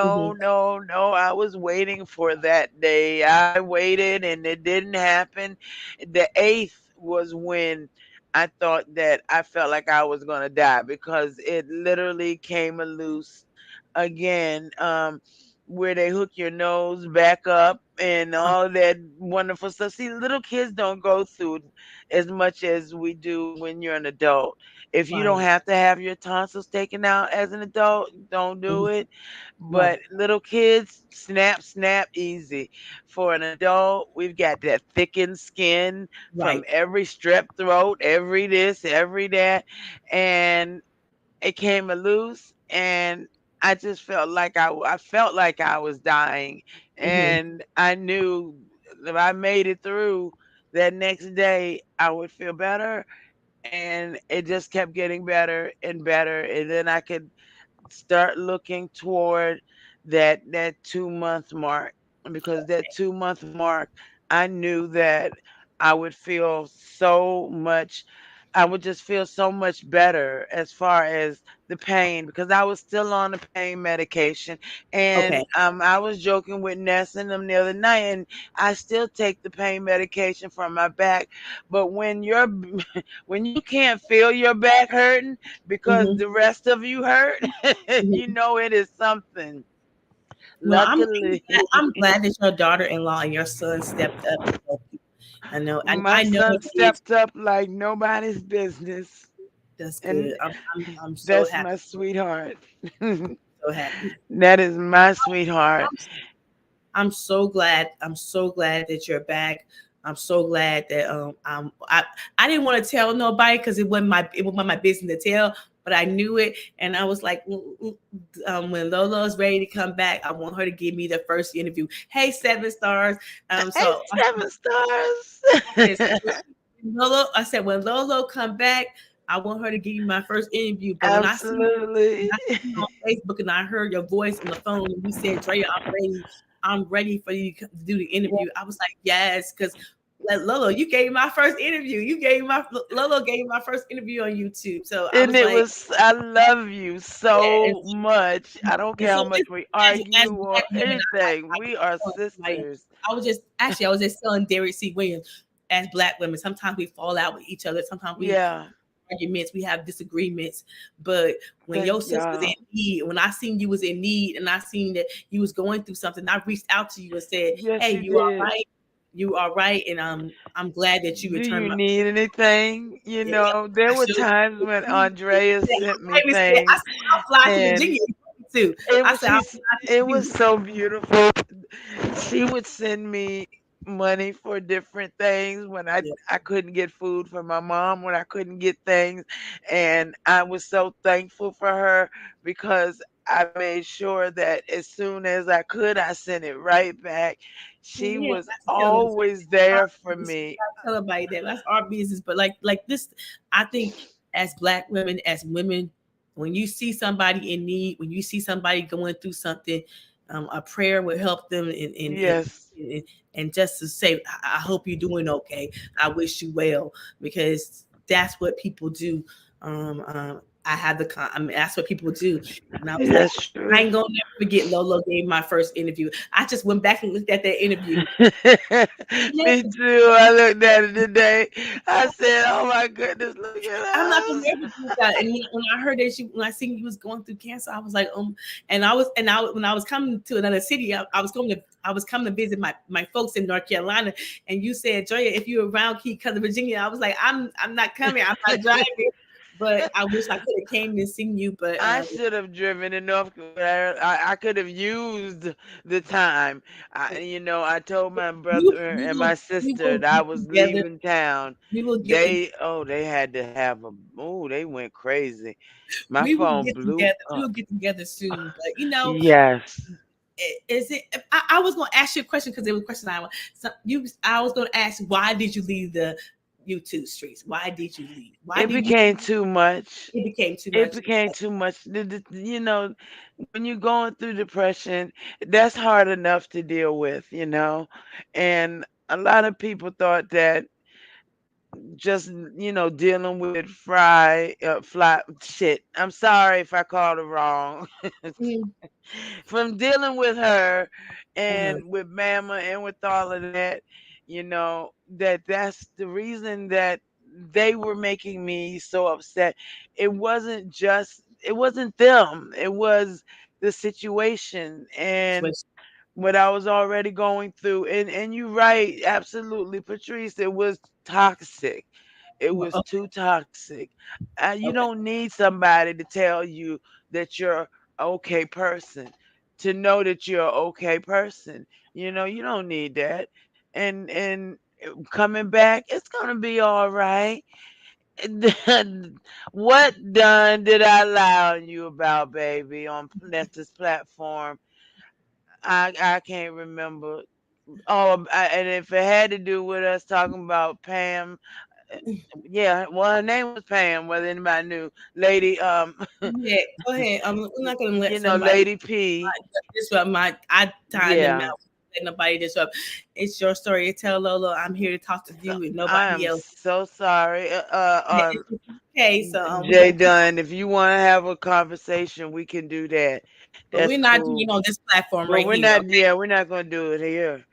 [SPEAKER 3] Hmm.
[SPEAKER 4] No, no, no. I was waiting for that day. I waited and it didn't happen. The eighth was when I thought that I felt like I was gonna die because it literally came loose again. Where they hook your nose back up and all of that wonderful stuff. See, little kids don't go through as much as we do when you're an adult. If you don't
[SPEAKER 3] Right.
[SPEAKER 4] have to have your tonsils taken out as an adult, don't do
[SPEAKER 3] Hmm.
[SPEAKER 4] it.
[SPEAKER 3] Right.
[SPEAKER 4] But little kids, snap, snap, easy. For an adult, we've got that thickened skin from
[SPEAKER 3] Right.
[SPEAKER 4] every strep throat, every this, every that. And it came loose and I just felt like I felt like I was dying.
[SPEAKER 3] Hmm.
[SPEAKER 4] And I knew if I made it through that next day, I would feel better. And it just kept getting better and better. And then I could start looking toward that 2 month mark because that 2 month mark I knew that I would feel so much I would just feel so much better as far as the pain because I was still on the pain medication
[SPEAKER 3] Okay.
[SPEAKER 4] and I was joking with Ness and them the other night and I still take the pain medication for my back but when you're when you can't feel your back hurting because
[SPEAKER 3] Hmm.
[SPEAKER 4] the rest of you hurt, you
[SPEAKER 3] Hmm.
[SPEAKER 4] know it is something.
[SPEAKER 3] Well,
[SPEAKER 4] Luckily,
[SPEAKER 3] I'm glad that your daughter-in-law and your son stepped up to help you.
[SPEAKER 4] my
[SPEAKER 3] I know
[SPEAKER 4] son
[SPEAKER 3] it is.
[SPEAKER 4] stepped up like nobody's business,
[SPEAKER 3] That's
[SPEAKER 4] and
[SPEAKER 3] good. I'm so
[SPEAKER 4] that's
[SPEAKER 3] happy.
[SPEAKER 4] my sweetheart.
[SPEAKER 3] So happy.
[SPEAKER 4] That is my sweetheart.
[SPEAKER 3] I'm I'm so glad. I'm so glad that you're back. I'm so glad that I didn't want to tell nobody because it wasn't my business to tell, but I knew it, and I was like, when Lolo's ready to come back, I want her to give me the first interview. Hey, 7 stars.
[SPEAKER 4] Hey,
[SPEAKER 3] So
[SPEAKER 4] 7 stars.
[SPEAKER 3] I said, Lolo, I said when Lolo come back, I want her to give you my first interview. But
[SPEAKER 4] Absolutely.
[SPEAKER 3] when I see you on Facebook and I heard your voice on the phone and you said, Drea, I'm ready for you to do the interview. I was like, yes, because Lolo, you gave my first interview. Lolo gave my first interview on YouTube. So I
[SPEAKER 4] And
[SPEAKER 3] was
[SPEAKER 4] it
[SPEAKER 3] like,
[SPEAKER 4] was, I love you
[SPEAKER 3] yeah.
[SPEAKER 4] so much. I don't
[SPEAKER 3] And
[SPEAKER 4] care
[SPEAKER 3] so
[SPEAKER 4] how much we
[SPEAKER 3] as
[SPEAKER 4] argue
[SPEAKER 3] black
[SPEAKER 4] or
[SPEAKER 3] women,
[SPEAKER 4] anything. We are
[SPEAKER 3] like
[SPEAKER 4] sisters.
[SPEAKER 3] I was just telling Derek C. Williams, as black women, sometimes we fall out with each other. Sometimes we
[SPEAKER 4] Yeah.
[SPEAKER 3] arguments, we have disagreements. But when
[SPEAKER 4] Thank
[SPEAKER 3] your sis was in
[SPEAKER 4] y'all.
[SPEAKER 3] need, when I seen you was in need and I seen that you was going through something, I reached out to you and said,
[SPEAKER 4] Yes,
[SPEAKER 3] hey,
[SPEAKER 4] you
[SPEAKER 3] you all
[SPEAKER 4] did.
[SPEAKER 3] right? You are right. And I'm glad that you
[SPEAKER 4] Do
[SPEAKER 3] returned
[SPEAKER 4] you
[SPEAKER 3] my
[SPEAKER 4] need anything?
[SPEAKER 3] yeah, yeah.
[SPEAKER 4] There
[SPEAKER 3] I
[SPEAKER 4] were
[SPEAKER 3] showed
[SPEAKER 4] times when Andrea sent me
[SPEAKER 3] I said,
[SPEAKER 4] things
[SPEAKER 3] I'll fly to
[SPEAKER 4] and
[SPEAKER 3] Virginia too.
[SPEAKER 4] it
[SPEAKER 3] I
[SPEAKER 4] was
[SPEAKER 3] said, I'll
[SPEAKER 4] she's
[SPEAKER 3] fly
[SPEAKER 4] it
[SPEAKER 3] to
[SPEAKER 4] was
[SPEAKER 3] you.
[SPEAKER 4] so beautiful. She would send me money for different things when
[SPEAKER 3] Yeah,
[SPEAKER 4] I couldn't get food for my mom, when I couldn't get things. And I was so thankful for her because I made sure that as soon as I could, I sent it right back.
[SPEAKER 3] yeah,
[SPEAKER 4] She
[SPEAKER 3] yeah.
[SPEAKER 4] was
[SPEAKER 3] That's tell them
[SPEAKER 4] always
[SPEAKER 3] our
[SPEAKER 4] there for
[SPEAKER 3] business. We
[SPEAKER 4] me.
[SPEAKER 3] gotta tell everybody that that's our business. But like this, I think as black women, as women, when you see somebody in need, when you see somebody going through something, a prayer will help them
[SPEAKER 4] Yes.
[SPEAKER 3] and, and just to say, I hope you're doing okay. I wish you well because that's what people do. I have I mean, that's what people do. And I was like,
[SPEAKER 4] That's
[SPEAKER 3] I
[SPEAKER 4] true.
[SPEAKER 3] ain't gonna never forget Lolo gave my first interview. I just went back and looked at that interview.
[SPEAKER 4] Me too. I looked at it today. I said, "Oh my goodness, look at
[SPEAKER 3] I'm not gonna
[SPEAKER 4] us."
[SPEAKER 3] never do that. And when I heard that when I seen you was going through cancer, I was like, when I was coming to another city, I was coming to visit my folks in North Carolina, and you said, Joya, if you're around, keep come to Virginia. I was like, I'm not coming. I'm not driving. But I wish I could have came and seen you. But
[SPEAKER 4] I should have driven in North Carolina. I could have used the time. I told my brother and my
[SPEAKER 3] we
[SPEAKER 4] sister
[SPEAKER 3] will
[SPEAKER 4] that I
[SPEAKER 3] get
[SPEAKER 4] was
[SPEAKER 3] together.
[SPEAKER 4] leaving town.
[SPEAKER 3] We will get together.
[SPEAKER 4] They had to have they went crazy. My
[SPEAKER 3] We will
[SPEAKER 4] phone
[SPEAKER 3] get
[SPEAKER 4] blew
[SPEAKER 3] together. We will
[SPEAKER 4] up.
[SPEAKER 3] get together soon. But
[SPEAKER 4] Yes.
[SPEAKER 3] is it? I was going to ask you a question because it was a question I want. So I was going to ask, why did you leave the YouTube streets? Why did you leave? Why
[SPEAKER 4] It
[SPEAKER 3] did you?
[SPEAKER 4] became too much.
[SPEAKER 3] It became too
[SPEAKER 4] It
[SPEAKER 3] much.
[SPEAKER 4] became too much. When you're going through depression, that's hard enough to deal with. And a lot of people thought that just dealing with fly shit. I'm sorry if I called it wrong.
[SPEAKER 3] Mhm.
[SPEAKER 4] From dealing with her
[SPEAKER 3] Uh-huh.
[SPEAKER 4] and with Mama and with all of that, that's the reason that they were making me so upset. It wasn't them. It was the situation and
[SPEAKER 3] Switch.
[SPEAKER 4] what I was already going through. And you're right, absolutely, Patrice. It was toxic. It
[SPEAKER 3] Well,
[SPEAKER 4] was too toxic. You
[SPEAKER 3] okay.
[SPEAKER 4] don't need somebody to tell you that you're a okay person, to know that you're a okay person. You don't need that. And coming back, it's gonna be all right. What done did I lie on you about, baby, on this platform? I can't remember. Oh, and if it had to do with us talking about Pam, uh, yeah, well, her name was Pam, whether anybody knew. Lady,
[SPEAKER 3] Yeah, go ahead. I'm not gonna let somebody
[SPEAKER 4] Lady P.
[SPEAKER 3] disrupt my. I time them
[SPEAKER 4] Yeah.
[SPEAKER 3] out. Let nobody disrupt. It's your story to tell, Lola. I'm here to talk to
[SPEAKER 4] So
[SPEAKER 3] you and
[SPEAKER 4] I
[SPEAKER 3] nobody
[SPEAKER 4] am
[SPEAKER 3] else.
[SPEAKER 4] so sorry.
[SPEAKER 3] It's okay. So we
[SPEAKER 4] Jay
[SPEAKER 3] gonna keep.
[SPEAKER 4] Dunn, if you want to have a conversation, we can do that.
[SPEAKER 3] But
[SPEAKER 4] That's
[SPEAKER 3] we're not doing
[SPEAKER 4] cool.
[SPEAKER 3] it on this platform
[SPEAKER 4] But
[SPEAKER 3] right here. Okay.
[SPEAKER 4] we're not going to do it here.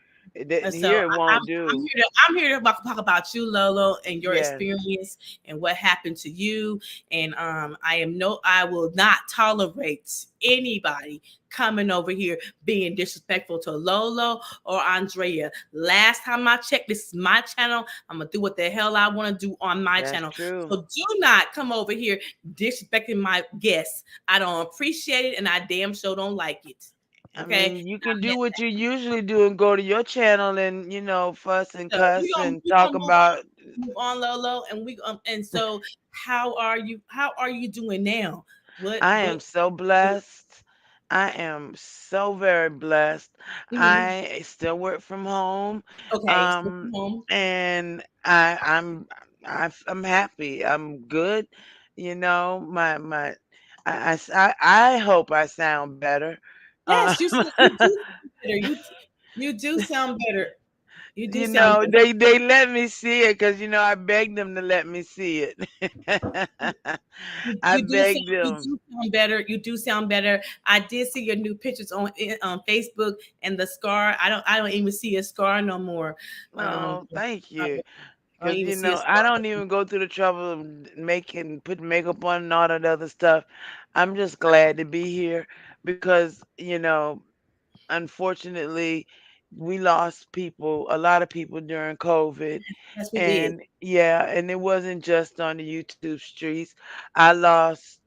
[SPEAKER 3] And so
[SPEAKER 4] Here it
[SPEAKER 3] I'm
[SPEAKER 4] won't
[SPEAKER 3] I'm
[SPEAKER 4] do.
[SPEAKER 3] here to talk about you, Lolo, and your
[SPEAKER 4] Yes,
[SPEAKER 3] experience and what happened to you. And I will not tolerate anybody coming over here being disrespectful to Lolo or Andrea. Last time I checked, this is my channel. I'm gonna do what the hell I want to do on my
[SPEAKER 4] that's
[SPEAKER 3] channel.
[SPEAKER 4] true.
[SPEAKER 3] So do not come over here disrespecting my guests. I don't appreciate it, and I damn sure don't like it.
[SPEAKER 4] I
[SPEAKER 3] Okay.
[SPEAKER 4] mean, you can do what you usually do and go to your channel and, fuss and
[SPEAKER 3] So
[SPEAKER 4] cuss and
[SPEAKER 3] we
[SPEAKER 4] talk
[SPEAKER 3] gonna
[SPEAKER 4] about.
[SPEAKER 3] move on, Lolo, and and so how are you? How are you doing now?
[SPEAKER 4] I
[SPEAKER 3] What?
[SPEAKER 4] am so blessed. I am so very blessed.
[SPEAKER 3] Mhm.
[SPEAKER 4] I still work from home.
[SPEAKER 3] Okay, so
[SPEAKER 4] Um,
[SPEAKER 3] come home.
[SPEAKER 4] and I'm happy. I'm good. My I hope I sound better. Uh,
[SPEAKER 3] Yes, you do sound better. You do sound better. You do sound better.
[SPEAKER 4] they let me see it because I begged them to let me see it. I begged
[SPEAKER 3] You
[SPEAKER 4] them.
[SPEAKER 3] do sound better. You do sound better. I did see your new pictures on Facebook and the scar. I don't even see a scar no more. Um,
[SPEAKER 4] Oh, thank
[SPEAKER 3] I
[SPEAKER 4] you.
[SPEAKER 3] don't
[SPEAKER 4] Because
[SPEAKER 3] even see a
[SPEAKER 4] I
[SPEAKER 3] scar.
[SPEAKER 4] don't even go through the trouble of making putting makeup on and all that other stuff. I'm just glad to be here because unfortunately, we lost a lot of people during COVID.
[SPEAKER 3] Yes, we did.
[SPEAKER 4] And yeah, and it wasn't just on the YouTube streets. I lost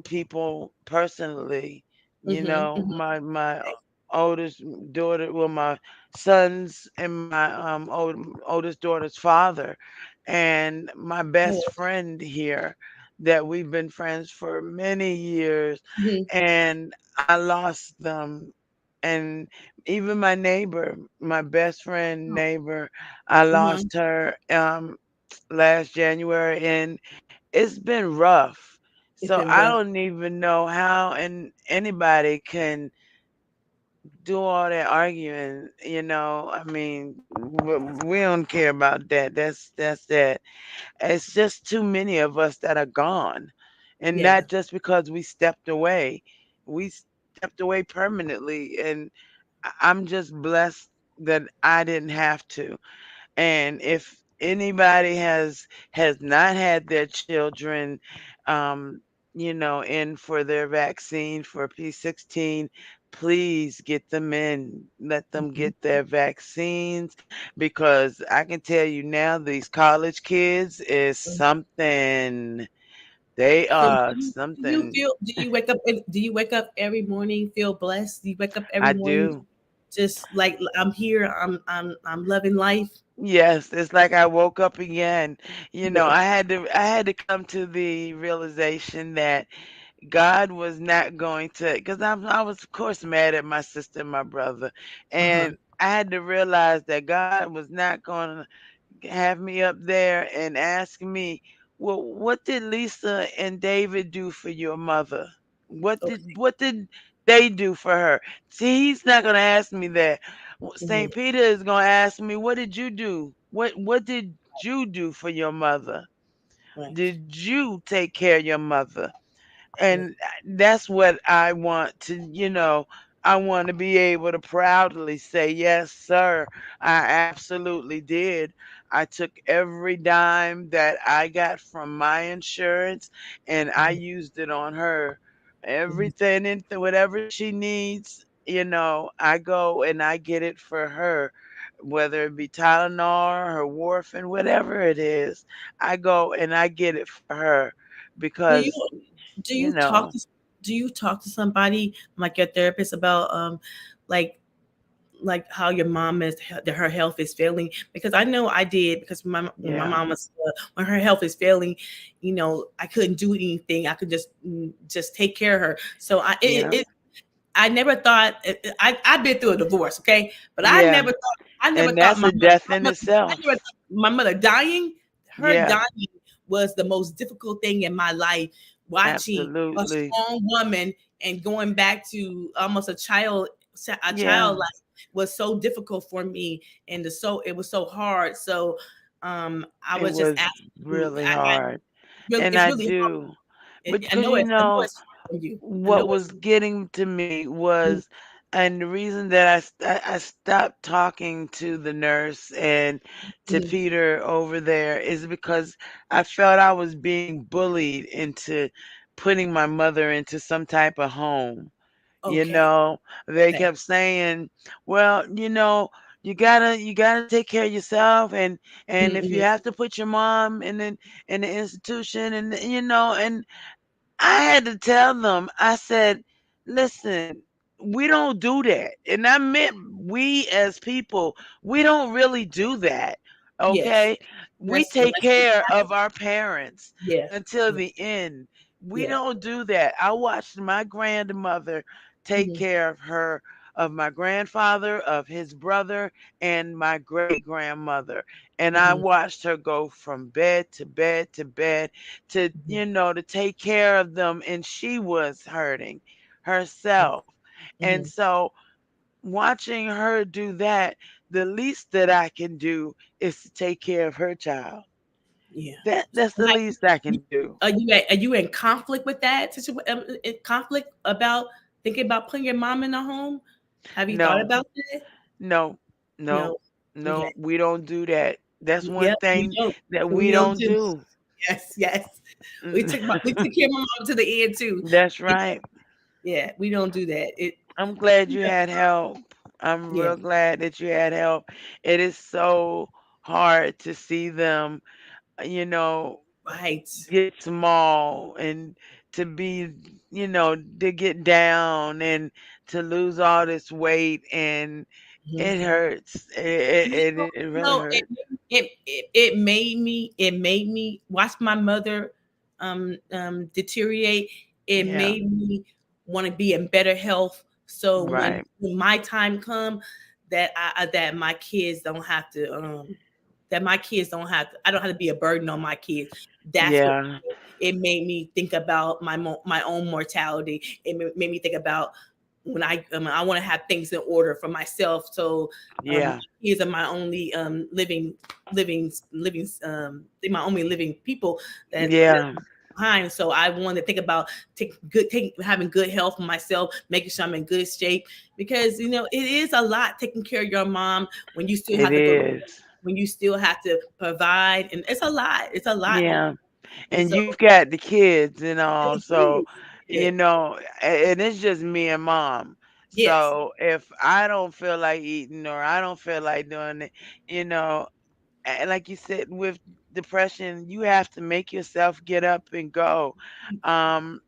[SPEAKER 4] people personally.
[SPEAKER 3] Mm-hmm.
[SPEAKER 4] My oldest daughter, well, my sons and my oldest daughter's father, and my best friend here that we've been friends for many years,
[SPEAKER 3] Mm-hmm.
[SPEAKER 4] and I lost them. And even my neighbor, my best friend neighbor, I
[SPEAKER 3] Mm-hmm.
[SPEAKER 4] lost her last January, and it's been rough.
[SPEAKER 3] It's
[SPEAKER 4] So
[SPEAKER 3] been
[SPEAKER 4] I
[SPEAKER 3] rough.
[SPEAKER 4] don't even know how and anybody can do all that arguing. I mean, we don't care about that. That's that. It's just too many of us that are gone. and
[SPEAKER 3] Yeah.
[SPEAKER 4] not just because we stepped away. We stepped away permanently, and I'm just blessed that I didn't have to. And if anybody has not had their children, um, in for their vaccine for P16, please get them in. Let them
[SPEAKER 3] Mhm.
[SPEAKER 4] get their vaccines, because I can tell you now, these college kids is something. They
[SPEAKER 3] So
[SPEAKER 4] are something.
[SPEAKER 3] do you wake up every morning feel blessed? Do you wake up every
[SPEAKER 4] I
[SPEAKER 3] morning
[SPEAKER 4] do.
[SPEAKER 3] just like I'm here, I'm loving life?
[SPEAKER 4] Yes, it's like I woke up again.
[SPEAKER 3] Yeah.
[SPEAKER 4] I had to come to the realization that God was not going to, because I was of course mad at my sister and my brother,
[SPEAKER 3] Uh-huh.
[SPEAKER 4] and I had to realize that God was not going to have me up there and ask me, well, what did Lisa and David do for your mother?
[SPEAKER 3] Okay.
[SPEAKER 4] What did they do for her? See, he's not going to ask me that.
[SPEAKER 3] Hmm.
[SPEAKER 4] St. Peter is going to ask me, what did you do? What did you do for your mother?
[SPEAKER 3] Right.
[SPEAKER 4] Did you take care of your mother?
[SPEAKER 3] Yeah.
[SPEAKER 4] And that's what I want to, I want to be able to proudly say, yes, sir, I absolutely did. I took every dime that I got from my insurance and I
[SPEAKER 3] Hmm.
[SPEAKER 4] used it on her.
[SPEAKER 3] Hmm.
[SPEAKER 4] Everything and whatever she needs, I go and I get it for her, whether it be Tylenol, her Warfarin, whatever it is. I go and I get it for her
[SPEAKER 3] Do you
[SPEAKER 4] because
[SPEAKER 3] do
[SPEAKER 4] you
[SPEAKER 3] you talk
[SPEAKER 4] know,
[SPEAKER 3] to somebody like your therapist about like how your mom is that her health is failing? Because I know I did, because when my
[SPEAKER 4] yeah,
[SPEAKER 3] mom was when her health is failing, I couldn't do anything. I could just take care of her. So
[SPEAKER 4] yeah,
[SPEAKER 3] I never thought I've been through a divorce, okay, but
[SPEAKER 4] yeah.
[SPEAKER 3] I never
[SPEAKER 4] And
[SPEAKER 3] thought
[SPEAKER 4] that's a death in
[SPEAKER 3] I never
[SPEAKER 4] itself.
[SPEAKER 3] thought my mother dying, her
[SPEAKER 4] Yeah,
[SPEAKER 3] dying was the most difficult thing in my life. Watching a
[SPEAKER 4] absolutely.
[SPEAKER 3] strong woman and going back to almost a child
[SPEAKER 4] Yeah,
[SPEAKER 3] life was so difficult for me, and it was so hard. So I
[SPEAKER 4] it
[SPEAKER 3] was just
[SPEAKER 4] was
[SPEAKER 3] asking you.
[SPEAKER 4] really hard. And
[SPEAKER 3] It's
[SPEAKER 4] I
[SPEAKER 3] really hard.
[SPEAKER 4] do. But because
[SPEAKER 3] I know it's hard on you. I
[SPEAKER 4] what
[SPEAKER 3] know
[SPEAKER 4] was
[SPEAKER 3] it's.
[SPEAKER 4] getting to me
[SPEAKER 3] Mm,
[SPEAKER 4] was, and the reason that I stopped talking to the nurse and to
[SPEAKER 3] mm.
[SPEAKER 4] Peter over there is because I felt I was being bullied into putting my mother into some type of home. You
[SPEAKER 3] Okay.
[SPEAKER 4] know, they
[SPEAKER 3] Okay.
[SPEAKER 4] kept saying, well, you gotta take care of yourself, and if you
[SPEAKER 3] Mm-hmm.
[SPEAKER 4] have to put your mom in the institution, and and I had to tell them, I said, listen, we don't do that. And I meant we as people, we don't really do that.
[SPEAKER 3] Yes.
[SPEAKER 4] Okay? We take
[SPEAKER 3] Unless you
[SPEAKER 4] care
[SPEAKER 3] have
[SPEAKER 4] of
[SPEAKER 3] it.
[SPEAKER 4] our parents
[SPEAKER 3] Yeah.
[SPEAKER 4] until
[SPEAKER 3] Yeah.
[SPEAKER 4] the end. We
[SPEAKER 3] Yeah.
[SPEAKER 4] don't do that. I watched my grandmother take
[SPEAKER 3] Mm-hmm.
[SPEAKER 4] care of my grandfather, of his brother, and my great grandmother. And I
[SPEAKER 3] Mm-hmm.
[SPEAKER 4] watched her go from bed to bed to bed to
[SPEAKER 3] Mm-hmm.
[SPEAKER 4] to take care of them, and she was hurting herself. And
[SPEAKER 3] Mm-hmm.
[SPEAKER 4] so watching her do that, the least that I can do is to take care of her child.
[SPEAKER 3] Yeah.
[SPEAKER 4] That's the
[SPEAKER 3] Like,
[SPEAKER 4] least I
[SPEAKER 3] you-
[SPEAKER 4] can do.
[SPEAKER 3] are you in conflict with that? In conflict about thinking about putting your mom in a home? Have you thought
[SPEAKER 4] No,
[SPEAKER 3] about that?
[SPEAKER 4] no, no,
[SPEAKER 3] No. Okay.
[SPEAKER 4] no, we don't do that. That's one
[SPEAKER 3] Yep. We
[SPEAKER 4] thing
[SPEAKER 3] don't.
[SPEAKER 4] that we
[SPEAKER 3] We don't
[SPEAKER 4] don't
[SPEAKER 3] do.
[SPEAKER 4] do.
[SPEAKER 3] Yes. Yes.
[SPEAKER 4] Mm.
[SPEAKER 3] We took care of my mom to the end too.
[SPEAKER 4] That's
[SPEAKER 3] Yeah.
[SPEAKER 4] right.
[SPEAKER 3] Yeah. We don't do that.
[SPEAKER 4] I'm glad you
[SPEAKER 3] Yeah.
[SPEAKER 4] had help. I'm
[SPEAKER 3] Yeah.
[SPEAKER 4] real glad that you had help. It is so hard to see them, you know,
[SPEAKER 3] Right.
[SPEAKER 4] get small and to be, to get down and to lose all this weight, and
[SPEAKER 3] Mhm.
[SPEAKER 4] it hurts. It really
[SPEAKER 3] No,
[SPEAKER 4] hurts.
[SPEAKER 3] it made me watch my mother deteriorate. It
[SPEAKER 4] Yeah,
[SPEAKER 3] made me want to be in better health. So
[SPEAKER 4] right.
[SPEAKER 3] when my time come, that my kids don't have to I don't have to be a burden on my kids. That's what
[SPEAKER 4] Yeah,
[SPEAKER 3] it made me think about my own mortality. It made me think about when I want to have things in order for myself. So
[SPEAKER 4] yeah,
[SPEAKER 3] my kids are my only living they're my only living people that
[SPEAKER 4] yeah.
[SPEAKER 3] behind. So I want to think about having good health for myself, making sure I'm in good shape, because it is a lot taking care of your mom when you still
[SPEAKER 4] It
[SPEAKER 3] have to go,
[SPEAKER 4] is.
[SPEAKER 3] when you still have to provide, and it's a lot. It's a lot.
[SPEAKER 4] Yeah.
[SPEAKER 3] And
[SPEAKER 4] And
[SPEAKER 3] so
[SPEAKER 4] you've got the kids and all,
[SPEAKER 3] it
[SPEAKER 4] so
[SPEAKER 3] is. Yeah.
[SPEAKER 4] and it's just me and mom.
[SPEAKER 3] Yes.
[SPEAKER 4] So if I don't feel like eating or I don't feel like doing it, you know, and like you said, with depression, you have to make yourself get up and go. Um,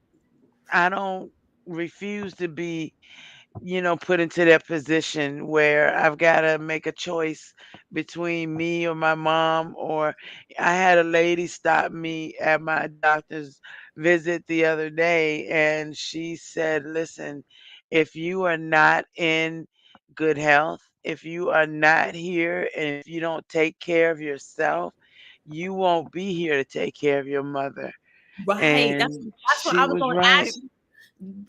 [SPEAKER 4] I don't refuse to be, put into that position where I've got to make a choice between me or my mom. Or I had a lady stop me at my doctor's visit the other day, and she said, "Listen, if you are not in good health, if you are not here, and if you don't take care of yourself, you won't be here to take care of your mother."
[SPEAKER 3] Right. That's
[SPEAKER 4] And
[SPEAKER 3] that's what
[SPEAKER 4] she
[SPEAKER 3] I was
[SPEAKER 4] was
[SPEAKER 3] going to
[SPEAKER 4] right.
[SPEAKER 3] ask you.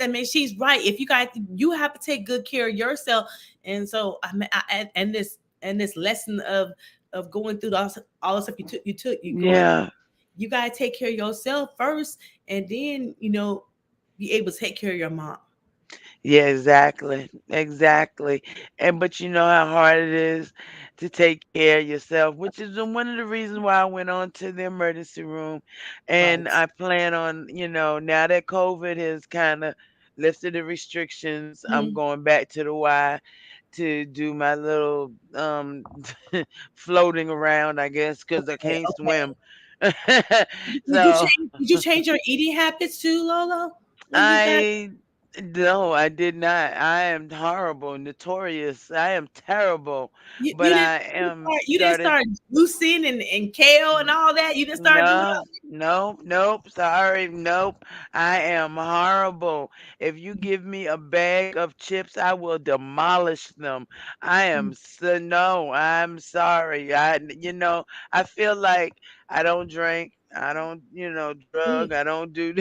[SPEAKER 3] I mean, she's right. If you have to take good care of yourself, and so I mean, and this lesson of going through all the stuff you going,
[SPEAKER 4] Yeah.
[SPEAKER 3] you gotta take care of yourself first, and then be able to take care of your mom.
[SPEAKER 4] Yeah, exactly. Exactly. And but you know how hard it is to take care of yourself, which is one of the reasons why I went on to the emergency room. And
[SPEAKER 3] Right.
[SPEAKER 4] I plan on, now that COVID has kind of lifted the restrictions, I'm
[SPEAKER 3] Mhm.
[SPEAKER 4] going back to the Y to do my little floating around, I guess, because I
[SPEAKER 3] Okay.
[SPEAKER 4] can't
[SPEAKER 3] Okay.
[SPEAKER 4] swim.
[SPEAKER 3] Did you
[SPEAKER 4] So
[SPEAKER 3] change? Did you change your eating habits too, Lolo? When you got
[SPEAKER 4] I no, I did not. I am horrible, notorious. I am terrible,
[SPEAKER 3] you,
[SPEAKER 4] but
[SPEAKER 3] you didn't
[SPEAKER 4] I
[SPEAKER 3] you
[SPEAKER 4] am
[SPEAKER 3] start you didn't
[SPEAKER 4] started.
[SPEAKER 3] start juicing and kale and all that. You didn't start doing
[SPEAKER 4] No, nope, nope. Sorry, nope. I am horrible. If you give me a bag of chips, I will demolish them. I am so no. I'm sorry. I feel like I don't drink. I don't,
[SPEAKER 3] all.
[SPEAKER 4] drug. I don't do.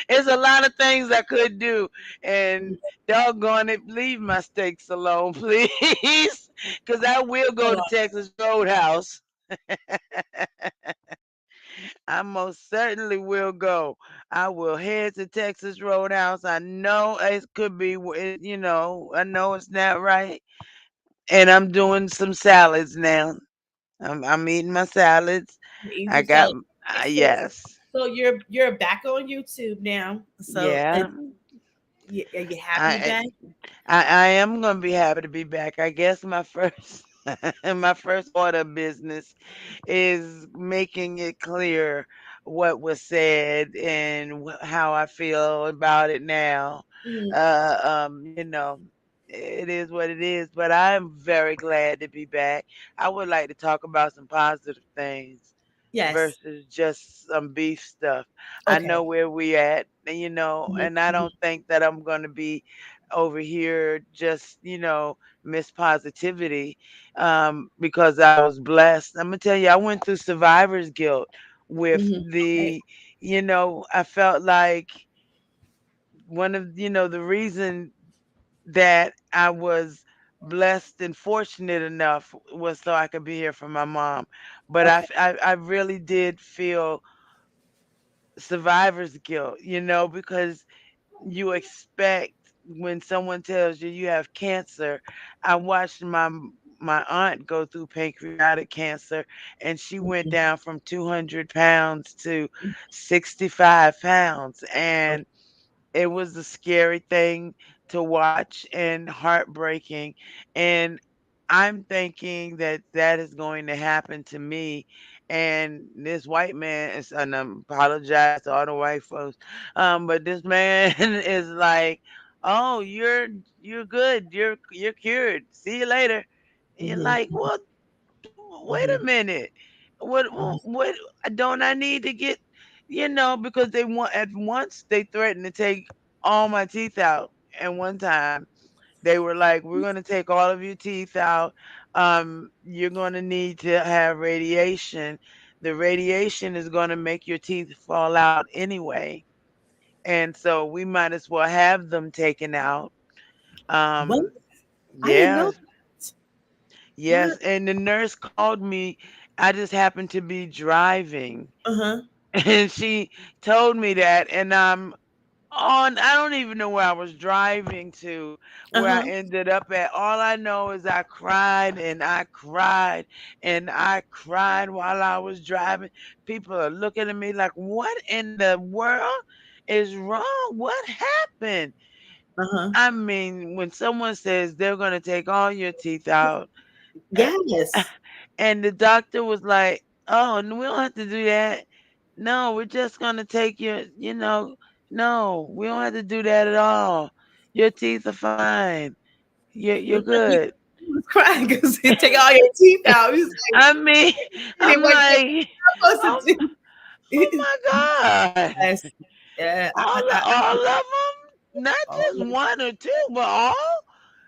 [SPEAKER 4] It's a lot of things I could do, and doggone it, leave my steaks alone, please, because I will go to Texas Roadhouse. I most certainly will go. I will head to Texas Roadhouse. I know it could be, I know it's not right. And I'm doing some salads now. I'm eating my salads.
[SPEAKER 3] Eating
[SPEAKER 4] I
[SPEAKER 3] some
[SPEAKER 4] got,
[SPEAKER 3] salad. Okay,
[SPEAKER 4] yes.
[SPEAKER 3] so you're back on YouTube now. So
[SPEAKER 4] Yeah.
[SPEAKER 3] are you happy to be
[SPEAKER 4] I,
[SPEAKER 3] back?
[SPEAKER 4] I am gonna be happy to be back. I guess my first my first order of business is making it clear what was said and how I feel about it now.
[SPEAKER 3] Mhm.
[SPEAKER 4] You know, it is what it is, but I'm very glad to be back. I would like to talk about some positive things
[SPEAKER 3] Yes.
[SPEAKER 4] versus just some beef stuff. I know
[SPEAKER 3] Okay.
[SPEAKER 4] where we at,
[SPEAKER 3] Mhm,
[SPEAKER 4] and I
[SPEAKER 3] mhm.
[SPEAKER 4] don't think that I'm going to be over here just, miss positivity because I was blessed. I'm gonna tell you, I went through survivor's guilt with
[SPEAKER 3] Mhm. Okay.
[SPEAKER 4] I felt like one of, the reason that I was blessed and fortunate enough was so I could be here for my mom. But
[SPEAKER 3] Okay.
[SPEAKER 4] I really did feel survivor's guilt, because you expect when someone tells you you have cancer. I watched my aunt go through pancreatic cancer, and she went
[SPEAKER 3] Mhm.
[SPEAKER 4] down from 200 pounds to 65 pounds, and it was a scary thing to watch and heartbreaking. And I'm thinking that that is going to happen to me. And this white man is, and I apologize to all the white folks, but this man is like, "Oh, you're good. You're cured. See you later." And you're
[SPEAKER 3] Mhm.
[SPEAKER 4] like, "What? Wait
[SPEAKER 3] Mhm.
[SPEAKER 4] a minute. What?
[SPEAKER 3] Mhm.
[SPEAKER 4] What? Don't I need to get?" Because they want at once they threatened to take all my teeth out at one time. They were like, "We're going to take all of your teeth out. You're going to need to have radiation. The radiation is going to make your teeth fall out anyway. And so we might as well have them taken out."
[SPEAKER 3] What?
[SPEAKER 4] Um,
[SPEAKER 3] I didn't know
[SPEAKER 4] yes,
[SPEAKER 3] that.
[SPEAKER 4] yes.
[SPEAKER 3] What?
[SPEAKER 4] And the nurse called me. I just happened to be driving.
[SPEAKER 3] Uh-huh.
[SPEAKER 4] And she told me that, and I don't even know where I was driving to, where I
[SPEAKER 3] Uh-huh.
[SPEAKER 4] ended up at. All I know is I cried and I cried and I cried while I was driving. People are looking at me like, what in the world is wrong? What happened?
[SPEAKER 3] Uh-huh.
[SPEAKER 4] I mean, when someone says they're going to take all your teeth out, uh,
[SPEAKER 3] Yes.
[SPEAKER 4] and the doctor was like, "Oh, we don't have to do that. No, we're just gonna take no, we don't have to do that at all. Your teeth are fine. You're
[SPEAKER 3] He
[SPEAKER 4] good."
[SPEAKER 3] was crying because he take all your teeth out. He was like,
[SPEAKER 4] I mean,
[SPEAKER 3] "Hey,
[SPEAKER 4] I'm
[SPEAKER 3] what you
[SPEAKER 4] like,
[SPEAKER 3] supposed
[SPEAKER 4] oh,
[SPEAKER 3] to
[SPEAKER 4] oh
[SPEAKER 3] do?"
[SPEAKER 4] my God.
[SPEAKER 3] Yes. Yeah.
[SPEAKER 4] All of them, not
[SPEAKER 3] All
[SPEAKER 4] just
[SPEAKER 3] of
[SPEAKER 4] one or two, but all.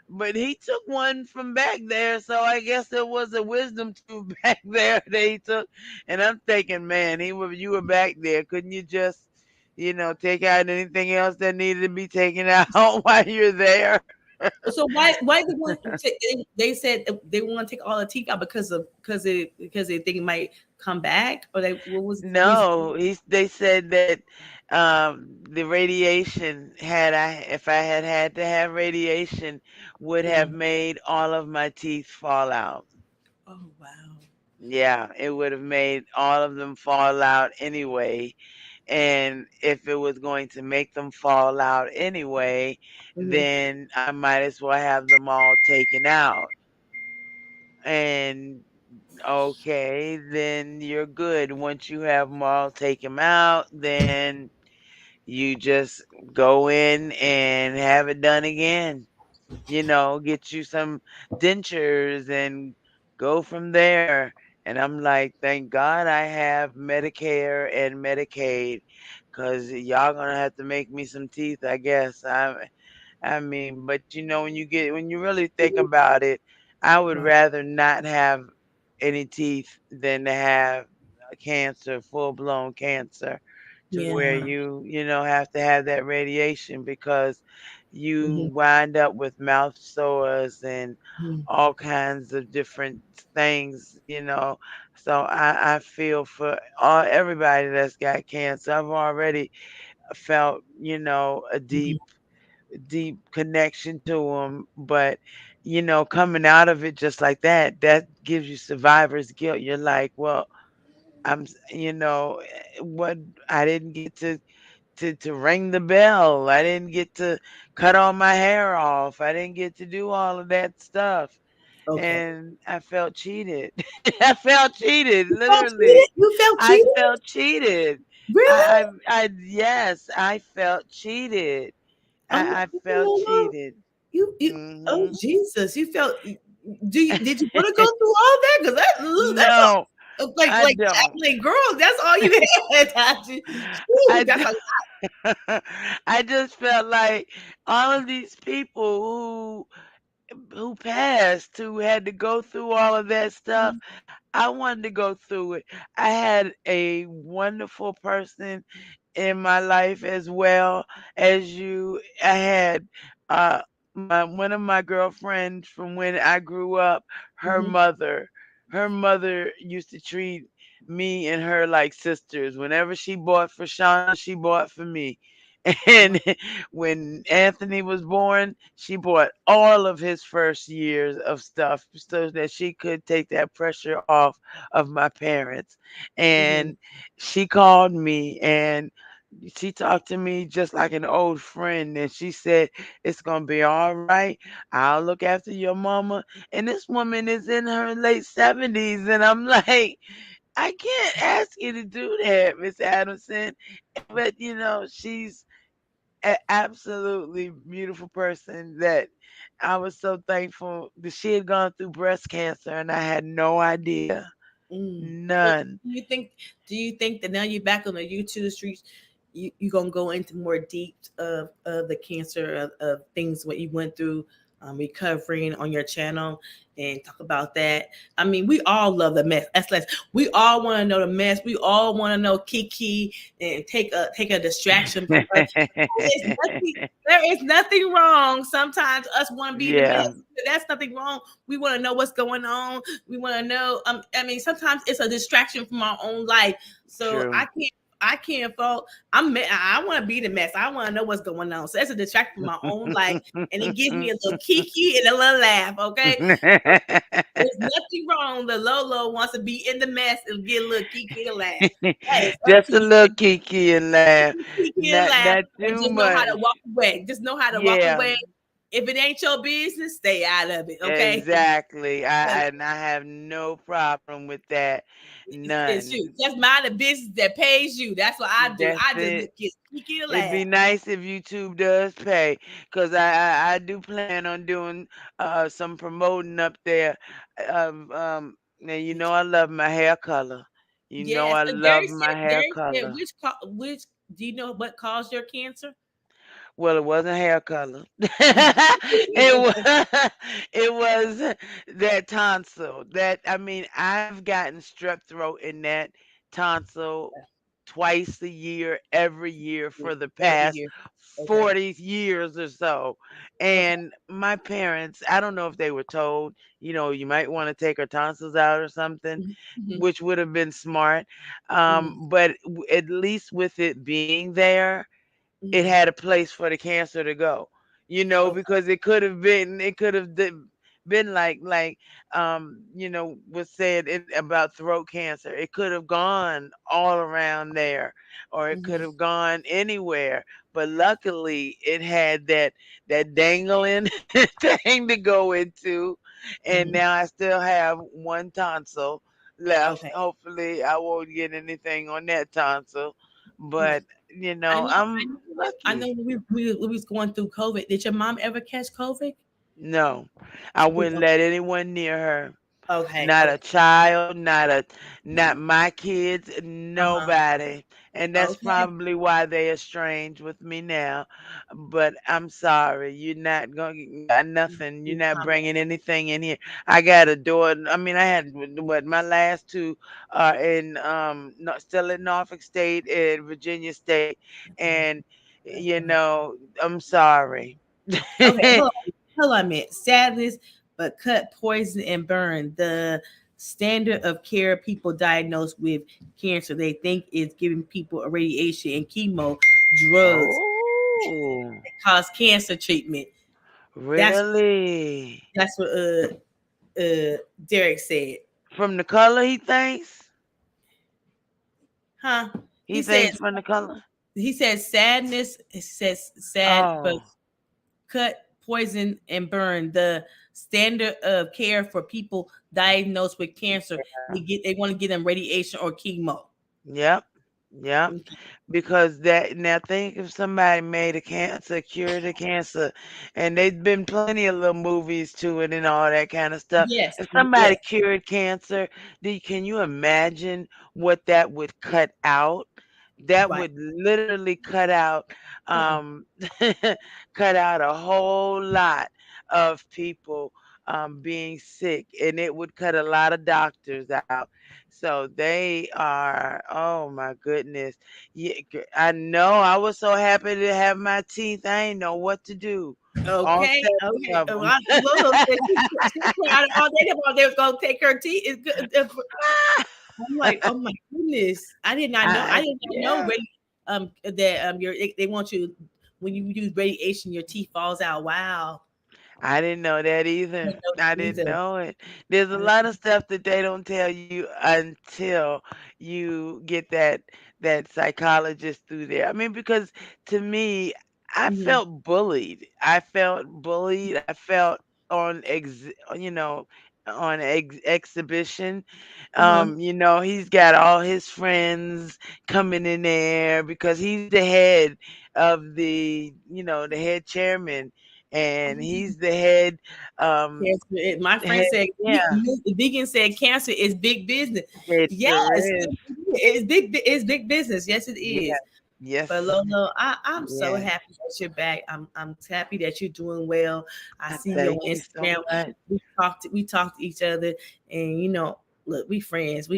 [SPEAKER 4] But he took one from back there, so I guess there was a wisdom tooth back there that he took. And I'm thinking, man, you were back there. Couldn't you just, take out anything else that needed to be taken out while you're there?
[SPEAKER 3] So why they want to take, they said they want to take all the teeth out because they think it might come back, or they what was the reason?
[SPEAKER 4] No, they said that the radiation if I had had to have radiation would have
[SPEAKER 3] Mhm.
[SPEAKER 4] made all of my teeth fall out.
[SPEAKER 3] Oh wow.
[SPEAKER 4] Yeah, it would have made all of them fall out anyway. And if it was going to make them fall out anyway,
[SPEAKER 3] Hmm.
[SPEAKER 4] then I might as well have them all taken out. And okay, then you're good. Once you have them all taken out, then you just go in and have it done again. Get you some dentures and go from there. And I'm like, thank God I have Medicare and Medicaid, because y'all gonna have to make me some teeth, I guess. I mean, but when you really think about it, I would
[SPEAKER 3] Right.
[SPEAKER 4] rather not have any teeth than to have a cancer, full blown cancer, to where
[SPEAKER 3] Yeah.
[SPEAKER 4] you have to have that radiation, because you
[SPEAKER 3] Hmm.
[SPEAKER 4] wind up with mouth sores and
[SPEAKER 3] Hmm.
[SPEAKER 4] all kinds of different things. So I feel for everybody that's got cancer. I've already felt, a
[SPEAKER 3] Hmm.
[SPEAKER 4] deep connection to them. But coming out of it just like that gives you survivor's guilt. You're like, well, what, I didn't get to ring the bell. I didn't get to cut all my hair off. I didn't get to do all of that stuff.
[SPEAKER 3] Okay.
[SPEAKER 4] And I felt cheated. I felt cheated,
[SPEAKER 3] You felt
[SPEAKER 4] literally.
[SPEAKER 3] cheated. You felt
[SPEAKER 4] I
[SPEAKER 3] cheated.
[SPEAKER 4] felt cheated.
[SPEAKER 3] Really?
[SPEAKER 4] Yes, I felt cheated.
[SPEAKER 3] Oh,
[SPEAKER 4] I felt
[SPEAKER 3] Lolo.
[SPEAKER 4] cheated.
[SPEAKER 3] You. Oh
[SPEAKER 4] Hmm.
[SPEAKER 3] Jesus! You felt. Did you want to go through all that? Because that's
[SPEAKER 4] No, I
[SPEAKER 3] like
[SPEAKER 4] don't.
[SPEAKER 3] acting girl. That's all you had.
[SPEAKER 4] I
[SPEAKER 3] Shoot, that's
[SPEAKER 4] don't.
[SPEAKER 3] a
[SPEAKER 4] I just felt like all of these people who passed, who had to go through all of that stuff, I wanted to go through it. I had a wonderful person in my life as well as you. I had one of my girlfriends from when I grew up, her
[SPEAKER 3] Mhm.
[SPEAKER 4] mother. Her mother used to treat me and her like sisters. Whenever she bought for Shauna, she bought for me.
[SPEAKER 3] Wow.
[SPEAKER 4] And when Anthony was born, she bought all of his first years of stuff so that she could take that pressure off of my parents.
[SPEAKER 3] Mhm.
[SPEAKER 4] And she called me and she talked to me just like an old friend, and she said, "It's gonna be all right. I'll look after your mama." And this woman is in her late 70s, and I'm like, I can't ask you to do that, Miss Adamson. But she's an absolutely beautiful person that I was so thankful that she had gone through breast cancer, and I had no idea.
[SPEAKER 3] Mm. So
[SPEAKER 4] None.
[SPEAKER 3] do you think that now you're back on the YouTube streets, you gonna go into more deep of the cancer of things what you went through, recovering on your channel and talk about that? I mean, we all love the mess. That's less. We all want to know the mess. We all want to know Kiki and take a distraction from us. There is nothing wrong. Sometimes us want to be the
[SPEAKER 4] Yeah,
[SPEAKER 3] mess. That's nothing wrong. We want to know what's going on. We want to know. I mean, sometimes it's a distraction from our own life. So I
[SPEAKER 4] true.
[SPEAKER 3] can't. I can't fault. I want to be the mess. I want to know what's going on. So that's a distraction from my own life, and it gives me a little kiki and a little laugh. Okay, so there's nothing wrong. The Lolo wants to be in the mess and get a little kiki and laugh. That is up
[SPEAKER 4] Just
[SPEAKER 3] to
[SPEAKER 4] a
[SPEAKER 3] you.
[SPEAKER 4] little kiki and laugh.
[SPEAKER 3] Kiki and
[SPEAKER 4] Not
[SPEAKER 3] laugh,
[SPEAKER 4] not
[SPEAKER 3] and
[SPEAKER 4] too
[SPEAKER 3] just know how
[SPEAKER 4] much.
[SPEAKER 3] to walk away. Just know how to walk
[SPEAKER 4] Yeah.
[SPEAKER 3] away. If it ain't your business, stay out of it. Okay.
[SPEAKER 4] Exactly.
[SPEAKER 3] But
[SPEAKER 4] I have no problem with that.
[SPEAKER 3] it's you.
[SPEAKER 4] None.
[SPEAKER 3] Just mind the business that pays you. That's what I do.
[SPEAKER 4] That's
[SPEAKER 3] I just
[SPEAKER 4] it.
[SPEAKER 3] get kiki and
[SPEAKER 4] It'd
[SPEAKER 3] laugh.
[SPEAKER 4] be nice if YouTube does pay, cause I do plan on doing some promoting up there. Now you know I love my hair color. You know
[SPEAKER 3] Yes,
[SPEAKER 4] I love my hair
[SPEAKER 3] Derek said,
[SPEAKER 4] color.
[SPEAKER 3] which do you know what caused your cancer?
[SPEAKER 4] Well, it wasn't hair color. It was it was that tonsil. That I mean, I've gotten strep throat in that tonsil twice a year, every year for the
[SPEAKER 3] Every
[SPEAKER 4] past
[SPEAKER 3] year. Okay.
[SPEAKER 4] 40 years or so.
[SPEAKER 3] Okay.
[SPEAKER 4] And my parents, I don't know if they were told, you might want to take her tonsils out or something,
[SPEAKER 3] Hmm.
[SPEAKER 4] which would have been smart.
[SPEAKER 3] Hmm.
[SPEAKER 4] But at least with it being there, it
[SPEAKER 3] Hmm.
[SPEAKER 4] had a place for the cancer to go,
[SPEAKER 3] Okay.
[SPEAKER 4] because it could have been like was said about throat cancer. It could have gone all around there, or it could
[SPEAKER 3] Hmm.
[SPEAKER 4] have gone anywhere. But luckily, it had that dangling thing to go into, and
[SPEAKER 3] Hmm.
[SPEAKER 4] now I still have one tonsil left.
[SPEAKER 3] Okay.
[SPEAKER 4] Hopefully, I won't get anything on that tonsil,
[SPEAKER 3] Hmm.
[SPEAKER 4] but
[SPEAKER 3] I know. I
[SPEAKER 4] I'm
[SPEAKER 3] know. I know.
[SPEAKER 4] lucky.
[SPEAKER 3] We was going through COVID. Did your mom ever catch COVID?
[SPEAKER 4] No, I wouldn't
[SPEAKER 3] Okay.
[SPEAKER 4] let anyone near her.
[SPEAKER 3] Okay.
[SPEAKER 4] Not a
[SPEAKER 3] Okay.
[SPEAKER 4] child, not my kids,
[SPEAKER 3] Uh huh.
[SPEAKER 4] nobody. And that's
[SPEAKER 3] Okay.
[SPEAKER 4] probably why they estranged with me now. But I'm sorry, you're not going got nothing. You're
[SPEAKER 3] You
[SPEAKER 4] not
[SPEAKER 3] comment.
[SPEAKER 4] bringing anything in here. I got a daughter. I mean, I had what my last two are in still in Norfolk State and Virginia State, and I'm sorry.
[SPEAKER 3] Okay, hold on a minute. Sadness, but cut, poison, and burn. The standard of care people diagnosed with cancer, they think is giving people a radiation and chemo drugs
[SPEAKER 4] Oh,
[SPEAKER 3] that cause cancer treatment. That's
[SPEAKER 4] really?
[SPEAKER 3] that's what Derek said.
[SPEAKER 4] From the color he thinks?
[SPEAKER 3] Huh? He
[SPEAKER 4] He
[SPEAKER 3] says
[SPEAKER 4] thinks from the color?
[SPEAKER 3] sadness. It says sad, but
[SPEAKER 4] Oh,
[SPEAKER 3] cut, poison, and burn. The standard of care for people diagnosed with cancer. They want to give them radiation or chemo.
[SPEAKER 4] yep. Yep.
[SPEAKER 3] Okay.
[SPEAKER 4] Because that now think if somebody made a cancer, cured a cancer, and there's been plenty of little movies to it and all that kind of stuff.
[SPEAKER 3] Yes,
[SPEAKER 4] If somebody
[SPEAKER 3] yes,
[SPEAKER 4] cured cancer, can you imagine what that would cut out? That
[SPEAKER 3] right.
[SPEAKER 4] would literally cut out
[SPEAKER 3] Uh-uh.
[SPEAKER 4] um cut out a whole lot of people being sick, and it would cut a lot of doctors out. So they are, oh my goodness. Yeah, I know. I was so happy to have my teeth. I ain't know what to do. All
[SPEAKER 3] Okay,
[SPEAKER 4] seven
[SPEAKER 3] okay.
[SPEAKER 4] of them.
[SPEAKER 3] Lolo said she cried all day about they was gonna take her tea. It's good. I'm like, oh my goodness, I did not know. I did not know.
[SPEAKER 4] Yeah.
[SPEAKER 3] That they want you when you use radiation, your teeth falls out. Wow,
[SPEAKER 4] I didn't know that
[SPEAKER 3] I
[SPEAKER 4] either.
[SPEAKER 3] didn't know
[SPEAKER 4] I
[SPEAKER 3] that
[SPEAKER 4] didn't
[SPEAKER 3] either.
[SPEAKER 4] know it. There's a lot of stuff that they don't tell you until you get that psychologist through there. I mean, because to me, I
[SPEAKER 3] Mm-hmm.
[SPEAKER 4] felt bullied. I felt bullied. I felt on you know, on exhibition.
[SPEAKER 3] Uh-huh.
[SPEAKER 4] He's got all his friends coming in there because he's the head of the head chairman, and he's the head um
[SPEAKER 3] Cancer. My friend
[SPEAKER 4] head
[SPEAKER 3] said,
[SPEAKER 4] yeah,
[SPEAKER 3] vegan said cancer is big business.
[SPEAKER 4] it
[SPEAKER 3] Yes,
[SPEAKER 4] sure is.
[SPEAKER 3] it's big. It's big business. Yes, it
[SPEAKER 4] Yeah.
[SPEAKER 3] is. But
[SPEAKER 4] Yes.
[SPEAKER 3] Lolo, I'm so
[SPEAKER 4] Yeah.
[SPEAKER 3] happy that you're back. I'm happy that you're doing well. I
[SPEAKER 4] I
[SPEAKER 3] see you on
[SPEAKER 4] thank you so
[SPEAKER 3] Instagram.
[SPEAKER 4] much.
[SPEAKER 3] We talk to each other, and look, we friends.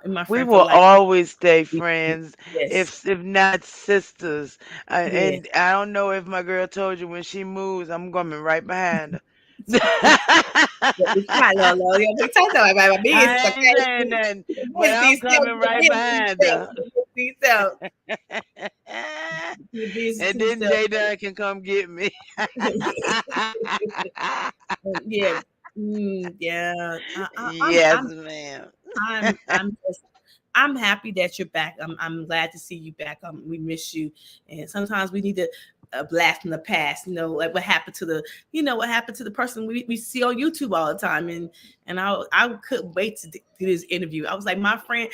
[SPEAKER 3] My
[SPEAKER 4] We
[SPEAKER 3] friend for
[SPEAKER 4] will
[SPEAKER 3] life.
[SPEAKER 4] always stay
[SPEAKER 3] We-
[SPEAKER 4] friends,
[SPEAKER 3] Yes,
[SPEAKER 4] if not sisters.
[SPEAKER 3] yes.
[SPEAKER 4] And I don't know if my girl told you when she moves, I'm coming right behind her.
[SPEAKER 3] It's fine, Lolo. Yeah, we talked about my business,
[SPEAKER 4] I ain't
[SPEAKER 3] okay?
[SPEAKER 4] saying nothing, but
[SPEAKER 3] Business
[SPEAKER 4] I'm
[SPEAKER 3] these
[SPEAKER 4] coming right behind
[SPEAKER 3] self.
[SPEAKER 4] her.
[SPEAKER 3] These self. Your business
[SPEAKER 4] And
[SPEAKER 3] these
[SPEAKER 4] then
[SPEAKER 3] self.
[SPEAKER 4] J Dunn can come get me.
[SPEAKER 3] Yeah. Yeah.
[SPEAKER 4] Yes, ma'am.
[SPEAKER 3] I'm just I'm happy that you're back. I'm glad to see you back. We miss you, and sometimes we need to blast from the past. You know, like what happened to the what happened to the person we see on YouTube all the time. And I couldn't wait to do this interview. I was like, my friend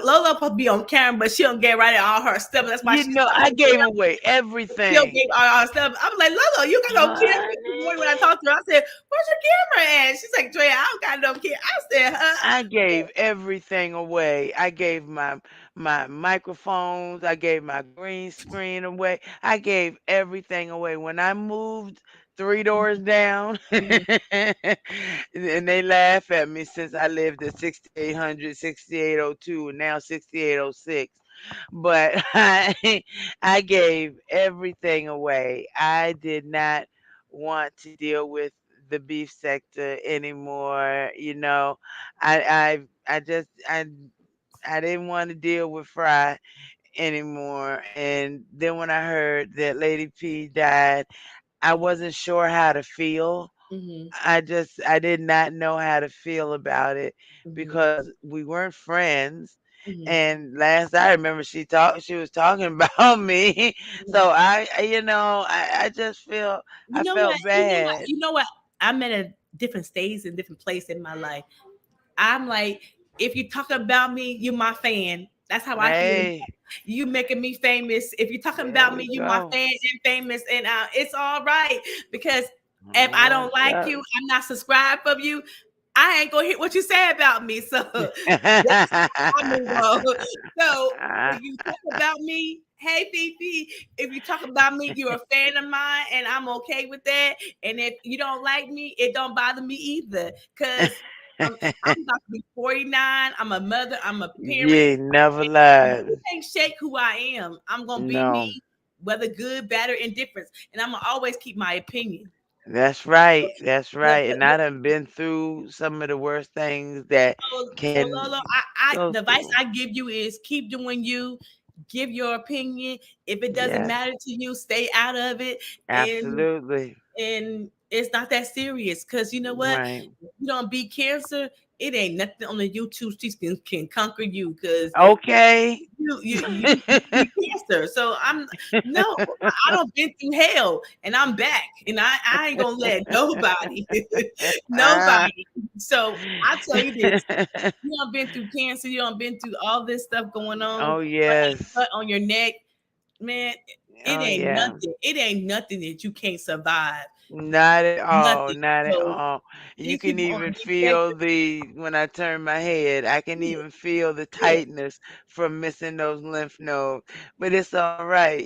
[SPEAKER 3] Lola supposed to be on camera, but she don't get right at all her stuff. That's why
[SPEAKER 4] You
[SPEAKER 3] she
[SPEAKER 4] know,
[SPEAKER 3] stopped.
[SPEAKER 4] I gave away
[SPEAKER 3] She don't
[SPEAKER 4] everything.
[SPEAKER 3] get all her stuff. I was like, Lolo, you got no camera. This morning when I
[SPEAKER 4] Honey.
[SPEAKER 3] talked to her, I said, "Where's your camera at?" She's like, "Drea, I don't got no camera." I said, "Huh?"
[SPEAKER 4] I gave everything away. I gave my microphones, I gave my green screen away. I gave everything away. When I moved three doors down,
[SPEAKER 3] Mhm,
[SPEAKER 4] and they laugh at me since I lived at 6800, 6802, and now 6806. But I gave everything away. I did not want to deal with the beef sector anymore. I just I didn't want to deal with Fry anymore. And then when I heard that Lady P died, I wasn't sure how to feel.
[SPEAKER 3] mhm,
[SPEAKER 4] I did not know how to feel about it
[SPEAKER 3] mhm,
[SPEAKER 4] because we weren't friends.
[SPEAKER 3] mhm,
[SPEAKER 4] And last I remember she was talking about me.
[SPEAKER 3] mhm.
[SPEAKER 4] So I just I
[SPEAKER 3] You know what?
[SPEAKER 4] felt
[SPEAKER 3] You know what?
[SPEAKER 4] bad.
[SPEAKER 3] You know what? I'm at a different stage and different place in my life. I'm like, if you talk about me, you're my fan. That's how I feel.
[SPEAKER 4] Hey,
[SPEAKER 3] You making me famous. If you're talking
[SPEAKER 4] there
[SPEAKER 3] about
[SPEAKER 4] we
[SPEAKER 3] me, you my
[SPEAKER 4] go.
[SPEAKER 3] fan and famous, and it's all right because if I
[SPEAKER 4] What's
[SPEAKER 3] don't like
[SPEAKER 4] up?
[SPEAKER 3] you, I'm not subscribed from you. I ain't gonna hear what you say about me. So that's how I move on. So if you talk about me, hey Fifi, if you talk about me, you're a fan of mine, and I'm okay with that. And if you don't like me, it don't bother me either. Cause I'm about to be 49. I'm a mother. I'm a
[SPEAKER 4] You
[SPEAKER 3] parent.
[SPEAKER 4] ain't never
[SPEAKER 3] You
[SPEAKER 4] lied.
[SPEAKER 3] can't shake who I am. I'm gonna be me,
[SPEAKER 4] No.
[SPEAKER 3] whether good, bad, or indifference, and I'm gonna always keep my opinion.
[SPEAKER 4] That's right. That's
[SPEAKER 3] But
[SPEAKER 4] right.
[SPEAKER 3] but,
[SPEAKER 4] And I done been through some of the worst things that
[SPEAKER 3] so Lolo,
[SPEAKER 4] can
[SPEAKER 3] I
[SPEAKER 4] go
[SPEAKER 3] the advice
[SPEAKER 4] through.
[SPEAKER 3] I give you is keep doing you. Give your opinion. If it doesn't
[SPEAKER 4] Yes,
[SPEAKER 3] matter to you, stay out of it. And
[SPEAKER 4] absolutely.
[SPEAKER 3] it's not that serious. Cause you know what?
[SPEAKER 4] Right.
[SPEAKER 3] If you don't beat cancer, it ain't nothing on the YouTube streets can conquer you. Cause
[SPEAKER 4] Okay.
[SPEAKER 3] you beat cancer. So I'm no, I don't been through hell and I'm back. And I ain't gonna let nobody,
[SPEAKER 4] Ah.
[SPEAKER 3] nobody. So I tell you this. You don't been through cancer. You don't been through all this stuff going on.
[SPEAKER 4] Oh yes.
[SPEAKER 3] Cut on your neck, man. It
[SPEAKER 4] Oh
[SPEAKER 3] ain't
[SPEAKER 4] yeah.
[SPEAKER 3] nothing. It ain't nothing that you can't survive.
[SPEAKER 4] Not at all,
[SPEAKER 3] Nothing.
[SPEAKER 4] not at
[SPEAKER 3] So
[SPEAKER 4] all. You
[SPEAKER 3] these
[SPEAKER 4] can
[SPEAKER 3] people on
[SPEAKER 4] even
[SPEAKER 3] the big
[SPEAKER 4] feel when I turn my head, I can
[SPEAKER 3] sector,
[SPEAKER 4] even feel the
[SPEAKER 3] yeah,
[SPEAKER 4] tightness from missing those lymph nodes. But it's all right,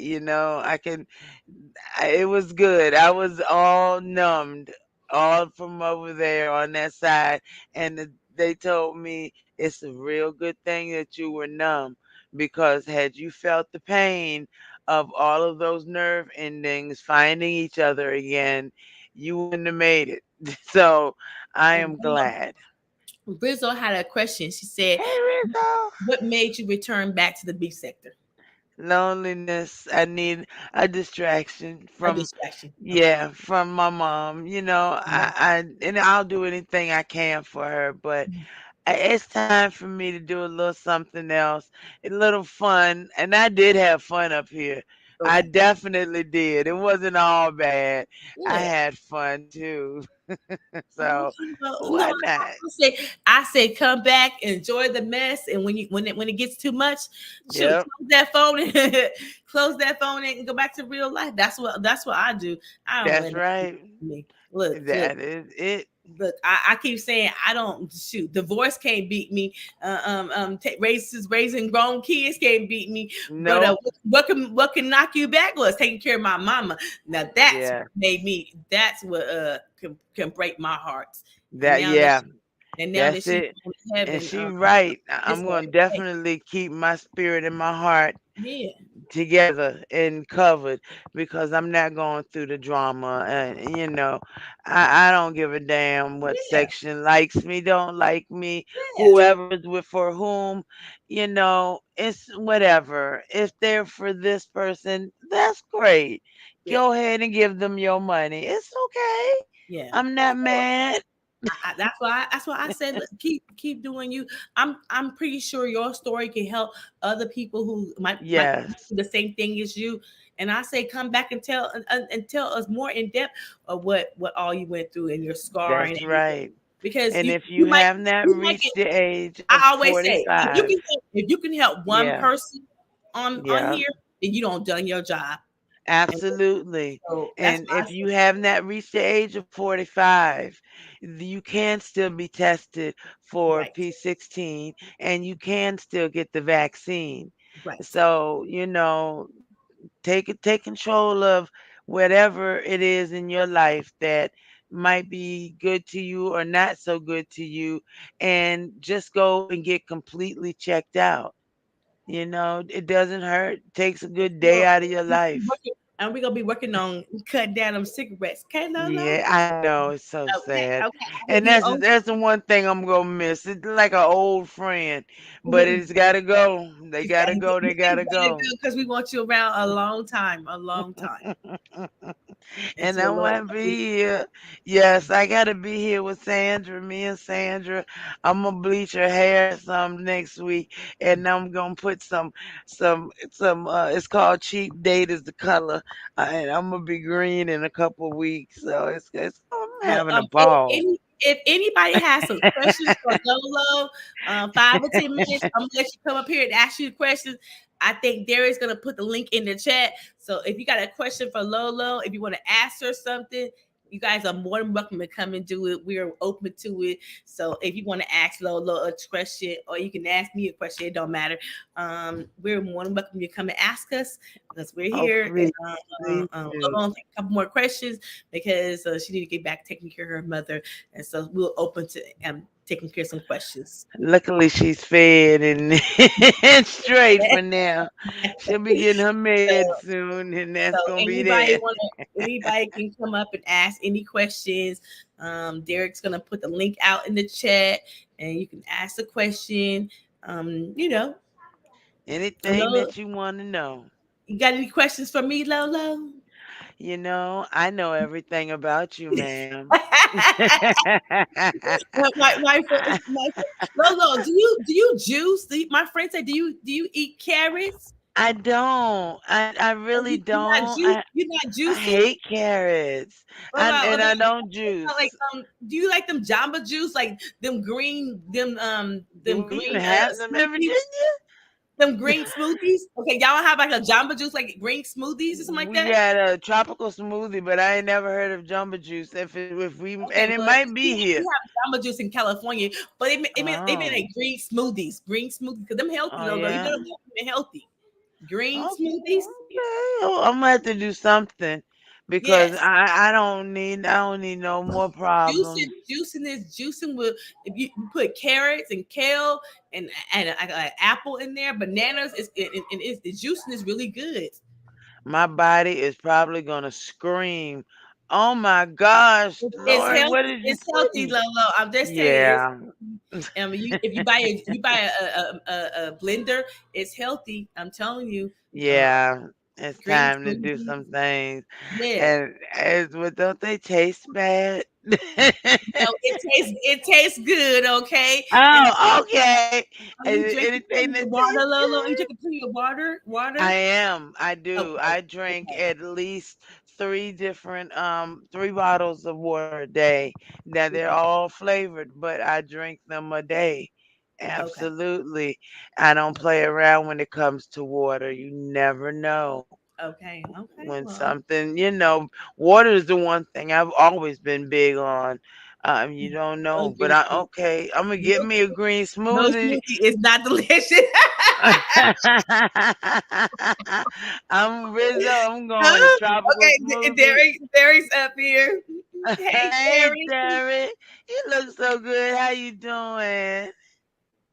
[SPEAKER 4] it was good. I was all numbed, all from over there on that side. And they told me it's a real good thing that you were numb because had you felt the pain of all of those nerve endings finding each other again, you wouldn't have made it. So I
[SPEAKER 3] yeah.
[SPEAKER 4] am glad.
[SPEAKER 3] Rizzo had a question. She said,
[SPEAKER 4] Hey, Rizzo.
[SPEAKER 3] "What made you return back to the beef sector?"
[SPEAKER 4] Loneliness. I need a distraction
[SPEAKER 3] A
[SPEAKER 4] from,
[SPEAKER 3] distraction. Okay.
[SPEAKER 4] yeah, from my mom. And I'll do anything I can for her, but it's time for me to do a little something else, a little fun. And I did have fun up here. I
[SPEAKER 3] Okay.
[SPEAKER 4] definitely did. It wasn't all bad. I
[SPEAKER 3] Good.
[SPEAKER 4] had fun too. So
[SPEAKER 3] Okay. Well, no,
[SPEAKER 4] why not?
[SPEAKER 3] I say come back, enjoy the mess, and when it gets too much, shoot,
[SPEAKER 4] Yep,
[SPEAKER 3] close that phone and close that phone and go back to real life. That's what I do. I don't
[SPEAKER 4] that's
[SPEAKER 3] let nothing
[SPEAKER 4] right.
[SPEAKER 3] to me. Look.
[SPEAKER 4] That is it.
[SPEAKER 3] I keep saying I don't shoot. Divorce can't beat me. Raising grown kids can't beat me. But
[SPEAKER 4] Nope.
[SPEAKER 3] what can knock you back was taking care of my mama. Now that's what
[SPEAKER 4] Yeah.
[SPEAKER 3] made me. That's what can break my heart. And
[SPEAKER 4] That
[SPEAKER 3] now that
[SPEAKER 4] yeah. That's
[SPEAKER 3] she's
[SPEAKER 4] it.
[SPEAKER 3] in
[SPEAKER 4] And
[SPEAKER 3] heaven,
[SPEAKER 4] she right.
[SPEAKER 3] it's
[SPEAKER 4] I'm
[SPEAKER 3] a
[SPEAKER 4] gonna
[SPEAKER 3] hey,
[SPEAKER 4] definitely keep my spirit in my heart
[SPEAKER 3] yeah.
[SPEAKER 4] together and covered because I'm not going through the drama. And, I don't give a damn what
[SPEAKER 3] Yeah,
[SPEAKER 4] section likes me, don't like me,
[SPEAKER 3] yeah,
[SPEAKER 4] whoever is with for whom, it's whatever. If they're for this person, that's great.
[SPEAKER 3] yeah,
[SPEAKER 4] Go ahead and give them your money. It's okay.
[SPEAKER 3] yeah.
[SPEAKER 4] I'm not mad.
[SPEAKER 3] That's why I said keep doing you. I'm pretty sure your story can help other people who might
[SPEAKER 4] Yes,
[SPEAKER 3] do the same thing as you. And I say come back and tell us more in depth of what all you went through and your scar and
[SPEAKER 4] that's
[SPEAKER 3] everything.
[SPEAKER 4] right.
[SPEAKER 3] Because
[SPEAKER 4] And
[SPEAKER 3] you
[SPEAKER 4] if
[SPEAKER 3] you
[SPEAKER 4] you
[SPEAKER 3] might
[SPEAKER 4] have not
[SPEAKER 3] you might
[SPEAKER 4] reached
[SPEAKER 3] get.
[SPEAKER 4] the age of
[SPEAKER 3] I always say
[SPEAKER 4] 45,
[SPEAKER 3] if you can help one
[SPEAKER 4] yeah,
[SPEAKER 3] person on
[SPEAKER 4] yeah.
[SPEAKER 3] here, then you don't done your job. And
[SPEAKER 4] Absolutely.
[SPEAKER 3] so that's
[SPEAKER 4] And
[SPEAKER 3] why I
[SPEAKER 4] if
[SPEAKER 3] say
[SPEAKER 4] you have not reached the age of 45, you can still be tested for
[SPEAKER 3] right,
[SPEAKER 4] P16 and you can still get the vaccine.
[SPEAKER 3] right.
[SPEAKER 4] So, take control of whatever it is in your life that might be good to you or not so good to you and just go and get completely checked out. It doesn't hurt. Takes a good day
[SPEAKER 3] So
[SPEAKER 4] out of your
[SPEAKER 3] we're gonna be
[SPEAKER 4] life.
[SPEAKER 3] working, and we're gonna be working on cutting down them cigarettes. Okay, Lolo?
[SPEAKER 4] Yeah, I know it's so
[SPEAKER 3] Okay,
[SPEAKER 4] sad,
[SPEAKER 3] okay. I will
[SPEAKER 4] and
[SPEAKER 3] be
[SPEAKER 4] that's
[SPEAKER 3] over.
[SPEAKER 4] that's the one thing I'm gonna miss. It's like an old friend, but
[SPEAKER 3] You
[SPEAKER 4] it's gotta go. They
[SPEAKER 3] gotta
[SPEAKER 4] gotta
[SPEAKER 3] go.
[SPEAKER 4] go. They gotta
[SPEAKER 3] You gotta
[SPEAKER 4] go.
[SPEAKER 3] go because we want you around a long time, a long time.
[SPEAKER 4] And
[SPEAKER 3] Until
[SPEAKER 4] I
[SPEAKER 3] Lord,
[SPEAKER 4] want to be here. Yes, I gotta be here with Sandra. Me and Sandra. I'm gonna bleach her hair some next week, and I'm gonna put some. It's called cheap date is the color, and I'm gonna be green in a couple weeks. So I'm
[SPEAKER 3] but
[SPEAKER 4] having a ball.
[SPEAKER 3] if anybody has some questions for Lolo, 5 or 10 minutes, I'm gonna let you come up here and ask you the questions. I think Darius gonna put the link in the chat. So if you got a question for Lolo, if you want to ask her something, you guys are more than welcome to come and do it. We are open to it. So if you want to ask Lolo a question, or you can ask me a question, it don't matter. We're more than welcome to come and ask us because we're
[SPEAKER 4] Oh,
[SPEAKER 3] here.
[SPEAKER 4] please,
[SPEAKER 3] And
[SPEAKER 4] please do.
[SPEAKER 3] Lolo will take a couple more questions because she need to get back taking care of her mother, and so we're open to taking care of some questions.
[SPEAKER 4] Luckily, she's fed and, and straight for now. She'll be getting her meds
[SPEAKER 3] So
[SPEAKER 4] soon, and that's
[SPEAKER 3] So
[SPEAKER 4] gonna be that.
[SPEAKER 3] anybody can come up and ask any questions. Derek's gonna put the link out in the chat, and you can ask the question. You know,
[SPEAKER 4] Anything
[SPEAKER 3] Lolo,
[SPEAKER 4] that you want to know.
[SPEAKER 3] you got any questions for me, Lolo?
[SPEAKER 4] I know everything about you, ma'am.
[SPEAKER 3] Lolo, do you juice? My friend said, do you eat carrots?
[SPEAKER 4] I don't. I really don't.
[SPEAKER 3] You're not
[SPEAKER 4] I
[SPEAKER 3] juicing.
[SPEAKER 4] hate carrots.
[SPEAKER 3] What
[SPEAKER 4] And
[SPEAKER 3] about
[SPEAKER 4] I don't
[SPEAKER 3] like
[SPEAKER 4] juice.
[SPEAKER 3] do you like them Jamba Juice, like
[SPEAKER 4] Do
[SPEAKER 3] them
[SPEAKER 4] we even
[SPEAKER 3] green
[SPEAKER 4] have them in
[SPEAKER 3] smoothies,
[SPEAKER 4] Virginia?
[SPEAKER 3] them green smoothies? Okay, y'all have like a Jamba Juice, like green smoothies or something like
[SPEAKER 4] We
[SPEAKER 3] that.
[SPEAKER 4] got a tropical smoothie, but I ain't never heard of Jamba Juice. If we
[SPEAKER 3] Okay,
[SPEAKER 4] and it
[SPEAKER 3] well
[SPEAKER 4] might be
[SPEAKER 3] we
[SPEAKER 4] here.
[SPEAKER 3] have Jamba Juice in California, but they made
[SPEAKER 4] Oh,
[SPEAKER 3] like green smoothies because them healthy,
[SPEAKER 4] oh
[SPEAKER 3] though. You know
[SPEAKER 4] yeah.
[SPEAKER 3] them healthy green
[SPEAKER 4] Okay,
[SPEAKER 3] smoothies.
[SPEAKER 4] okay. Oh, I'm gonna have to do something because
[SPEAKER 3] Yes,
[SPEAKER 4] I don't need no more problems.
[SPEAKER 3] juicing with if you put carrots and kale and an apple in there, bananas is and it's the juicing is really good.
[SPEAKER 4] My body is probably gonna scream. Oh my gosh,
[SPEAKER 3] It's
[SPEAKER 4] Lord,
[SPEAKER 3] healthy.
[SPEAKER 4] what did you
[SPEAKER 3] It's
[SPEAKER 4] put
[SPEAKER 3] healthy,
[SPEAKER 4] in?
[SPEAKER 3] Lolo. I'm just saying.
[SPEAKER 4] Yeah,
[SPEAKER 3] If you buy a blender, it's healthy. I'm telling you. Um,
[SPEAKER 4] yeah. It's
[SPEAKER 3] green
[SPEAKER 4] time to do
[SPEAKER 3] smoothies.
[SPEAKER 4] some things.
[SPEAKER 3] Yeah.
[SPEAKER 4] And but don't they taste bad?
[SPEAKER 3] No, it tastes good. Okay. And
[SPEAKER 4] Oh, okay.
[SPEAKER 3] are you drinking
[SPEAKER 4] Anything
[SPEAKER 3] plenty of
[SPEAKER 4] that
[SPEAKER 3] water,
[SPEAKER 4] tastes
[SPEAKER 3] Lolo? Are you
[SPEAKER 4] good?
[SPEAKER 3] drinking plenty of water?
[SPEAKER 4] I
[SPEAKER 3] Water.
[SPEAKER 4] am. I do.
[SPEAKER 3] Okay.
[SPEAKER 4] I drink
[SPEAKER 3] Okay.
[SPEAKER 4] at least three bottles of water a day. Now they're
[SPEAKER 3] Okay.
[SPEAKER 4] all flavored, but I drink them a day.
[SPEAKER 3] Okay.
[SPEAKER 4] Absolutely. I don't play around when it comes to water. You never know
[SPEAKER 3] Okay. Okay.
[SPEAKER 4] when
[SPEAKER 3] Well,
[SPEAKER 4] water is the one thing I've always been big on. You don't
[SPEAKER 3] no
[SPEAKER 4] know, but
[SPEAKER 3] green smoothie.
[SPEAKER 4] okay, I'm gonna get
[SPEAKER 3] No,
[SPEAKER 4] me a green
[SPEAKER 3] no
[SPEAKER 4] smoothie.
[SPEAKER 3] smoothie is not delicious.
[SPEAKER 4] I'm Rizzo. I'm going to
[SPEAKER 3] Huh?
[SPEAKER 4] tropical
[SPEAKER 3] Okay,
[SPEAKER 4] smoothie.
[SPEAKER 3] Derek's up here. Hey,
[SPEAKER 4] Hey,
[SPEAKER 3] Derek.
[SPEAKER 4] Derek. You look so good. How you doing?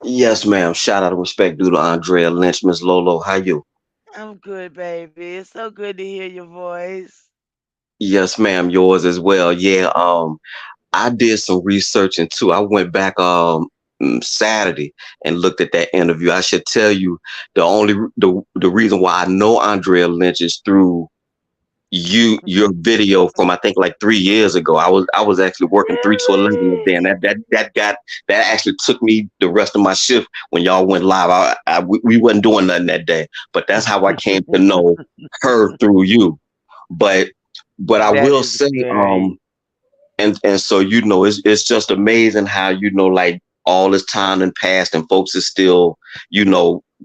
[SPEAKER 5] Yes, ma'am. Shout out of respect due to Andrea Lynch, Miss Lolo. How you?
[SPEAKER 4] I'm good, baby. It's so good to hear your voice.
[SPEAKER 5] Yes, ma'am, yours as well. Yeah, I did some researching too. I went back Saturday and looked at that interview. I should tell you the reason why I know Andrea Lynch is through your video from I think like 3 years ago. I was actually working 3 to 11 a day, and
[SPEAKER 4] Really?
[SPEAKER 5] that actually took me the rest of my shift when y'all went live. We wasn't doing nothing that day, but that's how I came to know her through you. But I
[SPEAKER 4] That
[SPEAKER 5] will
[SPEAKER 4] is
[SPEAKER 5] say,
[SPEAKER 4] great.
[SPEAKER 5] and so it's just amazing how like all this time and passed and folks is still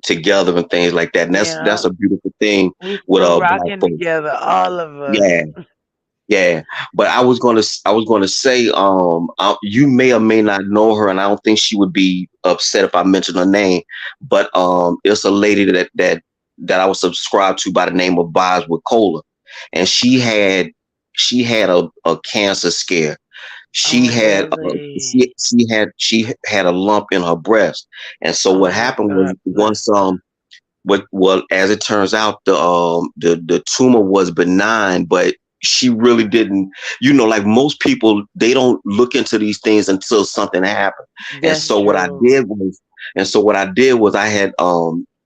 [SPEAKER 5] together and things like that, and that's
[SPEAKER 4] Yeah.
[SPEAKER 5] a beautiful thing
[SPEAKER 4] We
[SPEAKER 5] with
[SPEAKER 4] still
[SPEAKER 5] black
[SPEAKER 4] rocking
[SPEAKER 5] folks.
[SPEAKER 4] together, all of
[SPEAKER 5] Yeah,
[SPEAKER 4] us.
[SPEAKER 5] yeah. But I was gonna say, you may or may not know her, and I don't think she would be upset if I mentioned her name. But it's a lady that I was subscribed to by the name of Vibes with Cola, and she had a cancer scare. She
[SPEAKER 4] Oh,
[SPEAKER 5] had
[SPEAKER 4] really?
[SPEAKER 5] she had a lump in her breast, and so what
[SPEAKER 4] Oh,
[SPEAKER 5] happened was
[SPEAKER 4] God bless
[SPEAKER 5] once
[SPEAKER 4] her.
[SPEAKER 5] well, as it turns out, the tumor was benign, but she really didn't. Like most people, they don't look into these things until something happened. And
[SPEAKER 4] That's
[SPEAKER 5] so what I
[SPEAKER 4] true.
[SPEAKER 5] did was, I had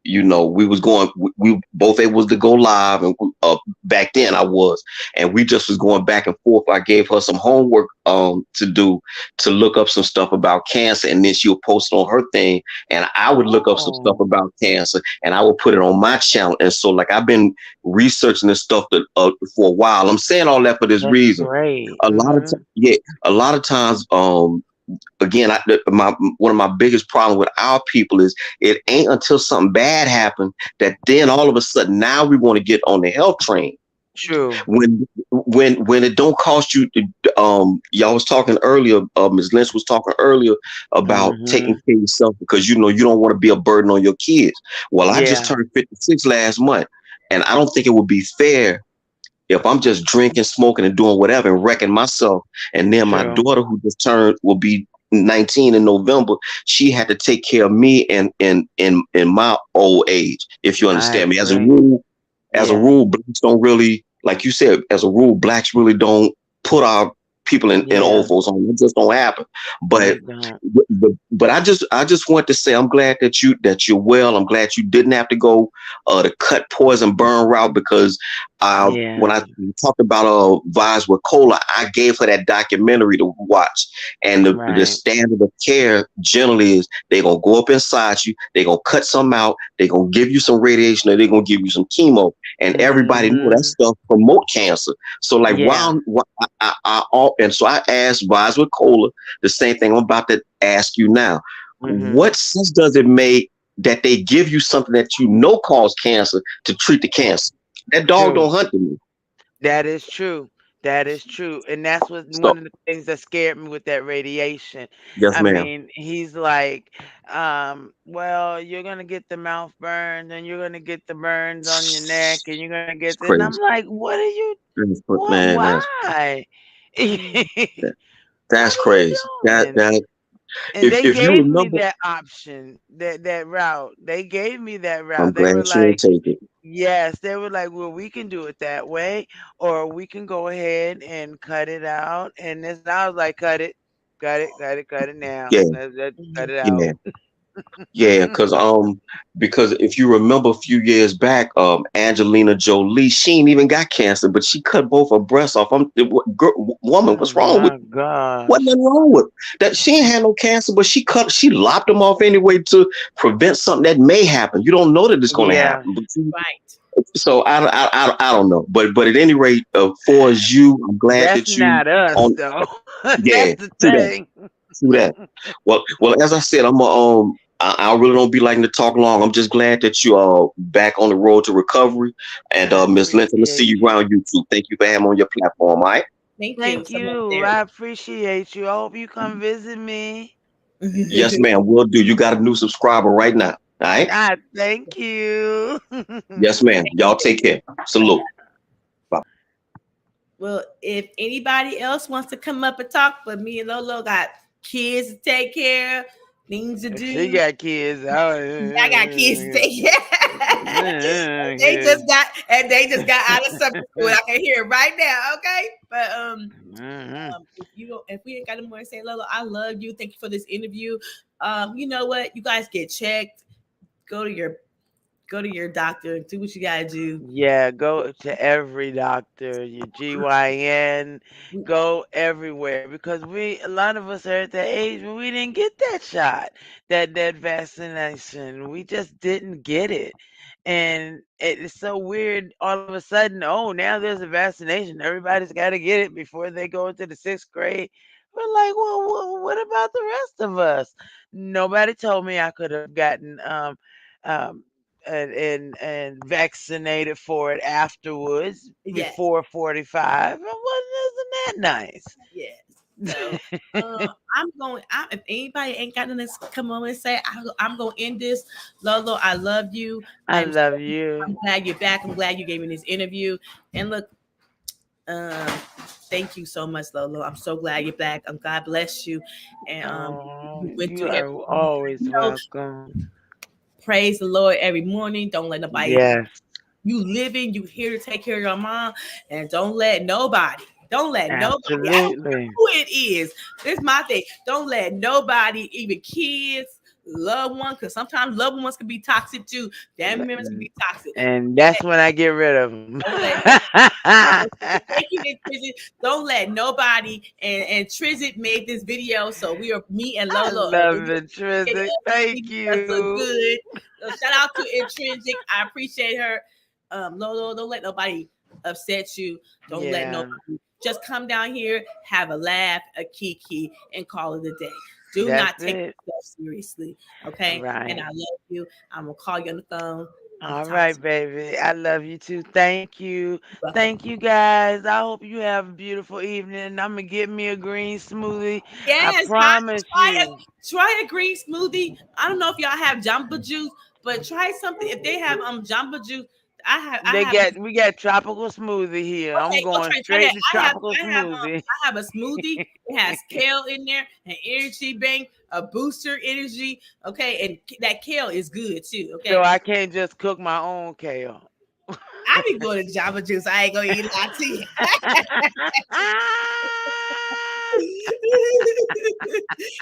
[SPEAKER 5] we was going, we both able to go live, and back then I was, and we just was going back and forth. I gave her some homework to do to look up some stuff about cancer, and then she would post it on her thing, and I would look up some stuff
[SPEAKER 4] Oh,
[SPEAKER 5] about cancer, and I would put it on my channel. And so, like, I've been researching this stuff for a while. I'm saying all that for this
[SPEAKER 4] that's
[SPEAKER 5] reason.
[SPEAKER 4] great.
[SPEAKER 5] A lot of yeah, a lot of times, again, my one of my biggest problem with our people is it ain't until something bad happened that then all of a sudden now we want to get on the health train
[SPEAKER 4] True.
[SPEAKER 5] when it don't cost you to, y'all was talking earlier, Ms. Lynch was talking earlier about taking
[SPEAKER 4] Mm-hmm.
[SPEAKER 5] care of yourself because you don't want to be a burden on your kids. Well, I just
[SPEAKER 4] Yeah.
[SPEAKER 5] turned 56 last month, and I don't think it would be fair if I'm just drinking, smoking, and doing whatever and wrecking myself, and then my
[SPEAKER 4] True.
[SPEAKER 5] daughter who just turned will be 19 in November. She had to take care of me in my old age, if you
[SPEAKER 4] I
[SPEAKER 5] understand me.
[SPEAKER 4] agree.
[SPEAKER 5] As a
[SPEAKER 4] Yeah.
[SPEAKER 5] rule, blacks don't really, like you said, as a rule, blacks really don't put our people in
[SPEAKER 4] Yeah.
[SPEAKER 5] old folks home. It just don't happen. But
[SPEAKER 4] They don't.
[SPEAKER 5] but I just want to say I'm glad that you're well. I'm glad you didn't have to go the cut poison burn route because when
[SPEAKER 4] Yeah.
[SPEAKER 5] I talked about Vibes with Cola, I gave her that documentary to watch. And the
[SPEAKER 4] Right.
[SPEAKER 5] standard of care generally is they're gonna go up inside you, they're gonna cut some out, they're gonna give you some radiation, or they're gonna give you some chemo. And everybody know that
[SPEAKER 4] Mm-hmm.
[SPEAKER 5] stuff promote cancer. So like
[SPEAKER 4] Yeah.
[SPEAKER 5] and so I asked Vibes with Cola the same thing I'm about to ask you now.
[SPEAKER 4] Mm-hmm.
[SPEAKER 5] What sense does it make that they give you something that you know cause cancer to treat the cancer? That dog
[SPEAKER 4] True.
[SPEAKER 5] don't hunt to me.
[SPEAKER 4] That is true. That is true. And that's what
[SPEAKER 5] So
[SPEAKER 4] one of the things that scared me with that radiation.
[SPEAKER 5] yes,
[SPEAKER 4] I
[SPEAKER 5] ma'am.
[SPEAKER 4] mean, he's like, well, you're gonna get the mouth burns and you're gonna get the burns on your neck and you're gonna
[SPEAKER 5] It's
[SPEAKER 4] get this. And I'm
[SPEAKER 5] crazy.
[SPEAKER 4] like, what are you
[SPEAKER 5] Man,
[SPEAKER 4] why?
[SPEAKER 5] that-
[SPEAKER 4] What
[SPEAKER 5] that's
[SPEAKER 4] are you
[SPEAKER 5] crazy.
[SPEAKER 4] doing?
[SPEAKER 5] If
[SPEAKER 4] And they
[SPEAKER 5] if you
[SPEAKER 4] gave me
[SPEAKER 5] remember,
[SPEAKER 4] that option, that route. They gave me that
[SPEAKER 5] I'm
[SPEAKER 4] route. They
[SPEAKER 5] glad
[SPEAKER 4] were
[SPEAKER 5] she didn't
[SPEAKER 4] like,
[SPEAKER 5] take it.
[SPEAKER 4] yes, they were like, well, we can do it that way, or we can go ahead and cut it out. And this, I was like, cut it, cut it, cut it, cut it now.
[SPEAKER 5] Yeah,
[SPEAKER 4] Let's cut it out.
[SPEAKER 5] yeah. Yeah, because if you remember a few years back, Angelina Jolie, she ain't even got cancer, but she cut both her breasts off. Woman,
[SPEAKER 4] Oh
[SPEAKER 5] what's wrong with
[SPEAKER 4] my
[SPEAKER 5] Wasn't
[SPEAKER 4] gosh.
[SPEAKER 5] nothing wrong with that? She ain't had no cancer, but she lopped them off anyway to prevent something that may happen. You don't know that it's going to
[SPEAKER 4] Yeah.
[SPEAKER 5] happen, but
[SPEAKER 3] Right.
[SPEAKER 5] so I don't know. But at any rate, for as you, I'm glad
[SPEAKER 4] That's
[SPEAKER 5] that you
[SPEAKER 4] not us
[SPEAKER 5] on.
[SPEAKER 4] though.
[SPEAKER 5] Yeah,
[SPEAKER 4] That's the
[SPEAKER 5] true that.
[SPEAKER 4] thing.
[SPEAKER 5] True that. Well, as I said, I really don't be liking to talk long. I'm just glad that you are back on the road to recovery. And
[SPEAKER 4] I
[SPEAKER 5] Miss Lynch, I'm gonna see
[SPEAKER 4] appreciate
[SPEAKER 5] you
[SPEAKER 4] you.
[SPEAKER 5] around YouTube. Thank you for having me on your platform. All right.
[SPEAKER 3] Thank you
[SPEAKER 4] Thank
[SPEAKER 3] so much,
[SPEAKER 4] you.
[SPEAKER 3] Derek.
[SPEAKER 4] I appreciate you. I hope you come visit me.
[SPEAKER 5] Yes, ma'am. Will do. You got a new subscriber right now. All right.
[SPEAKER 4] I thank you.
[SPEAKER 5] Yes, ma'am. Y'all take care. Salute. Bye.
[SPEAKER 3] Well, if anybody else wants to come up and talk, but me and Lolo got kids to take care of, things to
[SPEAKER 4] She
[SPEAKER 3] do.
[SPEAKER 4] got kids.
[SPEAKER 3] I got kids to take care of. They just
[SPEAKER 4] Good.
[SPEAKER 3] got out of summer school. I can hear it right now. Okay, but
[SPEAKER 4] Mhm.
[SPEAKER 3] if you don't, if we ain't got no more to say, Lolo, I love you. Thank you for this interview. You know what? You guys get checked. Go to your doctor. Do what you gotta do.
[SPEAKER 4] Yeah, go to every doctor, your GYN, go everywhere because a lot of us are at that age where we didn't get that shot, that vaccination. We just didn't get it. And it's so weird all of a sudden, oh, now there's a vaccination. Everybody's got to get it before they go into the sixth grade. We're like, well, what about the rest of us? Nobody told me I could have gotten um, and vaccinated for it afterwards
[SPEAKER 3] Yes,
[SPEAKER 4] before 45. And isn't that nice?
[SPEAKER 3] yes. So I'm going. If anybody ain't got nothing to come on and say, I'm going to end this. Lolo, I love you.
[SPEAKER 4] I love you.
[SPEAKER 3] I'm glad you're back. I'm glad you gave me this interview. And look, thank you so much, Lolo. I'm so glad you're back. God bless you. And
[SPEAKER 4] Oh,
[SPEAKER 3] you went
[SPEAKER 4] you
[SPEAKER 3] through
[SPEAKER 4] are
[SPEAKER 3] everything.
[SPEAKER 4] always
[SPEAKER 3] You know,
[SPEAKER 4] welcome.
[SPEAKER 3] praise the Lord every morning. Don't let nobody.
[SPEAKER 4] Yes,
[SPEAKER 3] You living. You here to take care of your mom, and don't let nobody. Don't let nobody. I don't care
[SPEAKER 4] absolutely.
[SPEAKER 3] who it is. This is my thing. Don't let nobody, even kids, loved ones, because sometimes loved ones can be toxic too. Family members can be toxic.
[SPEAKER 4] And that's when I get rid of them.
[SPEAKER 3] Don't let thank you, and Trizzy. Don't let nobody and Trizzy made this video, so we are me and
[SPEAKER 4] I
[SPEAKER 3] Lolo
[SPEAKER 4] love it, Trizzy.
[SPEAKER 3] making
[SPEAKER 4] Thank
[SPEAKER 3] us look
[SPEAKER 4] you.
[SPEAKER 3] good. So shout out to Intrinsic. I appreciate her. Lolo, don't let nobody upset you. Don't let
[SPEAKER 4] Yeah,
[SPEAKER 3] nobody just come down here, have a laugh, a kiki, and call it a day. Do
[SPEAKER 4] that's
[SPEAKER 3] not take
[SPEAKER 4] it.
[SPEAKER 3] yourself seriously. Okay. And I
[SPEAKER 4] Right.
[SPEAKER 3] love you. I'm gonna call you on the phone. I'm gonna
[SPEAKER 4] All
[SPEAKER 3] talk
[SPEAKER 4] right,
[SPEAKER 3] to
[SPEAKER 4] baby. I love you too. Thank you.
[SPEAKER 3] you.
[SPEAKER 4] Thank you, guys. I hope you have a beautiful evening. I'm going to get me a green smoothie. I
[SPEAKER 3] Yes,
[SPEAKER 4] promise you.
[SPEAKER 3] try a green smoothie. I don't know if y'all have Jamba Juice, but try something. If they have Jamba Juice, I have
[SPEAKER 4] We got tropical smoothie here. I'm
[SPEAKER 3] okay, go
[SPEAKER 4] going
[SPEAKER 3] try
[SPEAKER 4] straight
[SPEAKER 3] that.
[SPEAKER 4] to tropical smoothie.
[SPEAKER 3] I have a smoothie. It has kale in there, an energy bank, a booster energy. Okay, and that kale is good too.
[SPEAKER 4] So
[SPEAKER 3] Okay,
[SPEAKER 4] I can't just cook my own kale.
[SPEAKER 3] I be going to Jamba Juice. I ain't gonna eat a lot to you.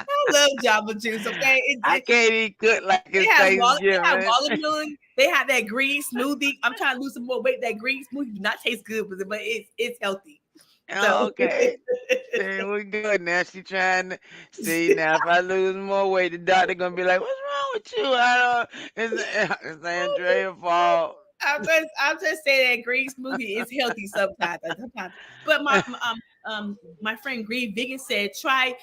[SPEAKER 3] I love Jamba Juice. Okay,
[SPEAKER 4] I can't eat cook like it's
[SPEAKER 3] they have
[SPEAKER 4] Thanksgiving.
[SPEAKER 3] watermelon. They have that green smoothie. I'm trying to lose some more weight. That green smoothie do not taste good, but it's healthy. So
[SPEAKER 4] Okay. See, we good now. She trying to see now. If I lose more weight, the doctor gonna be like, "What's wrong with you?" I don't. It's Andrea's fault.
[SPEAKER 3] I'm just saying that green smoothie is healthy sometimes. Sometimes, but my friend Green Vegan said try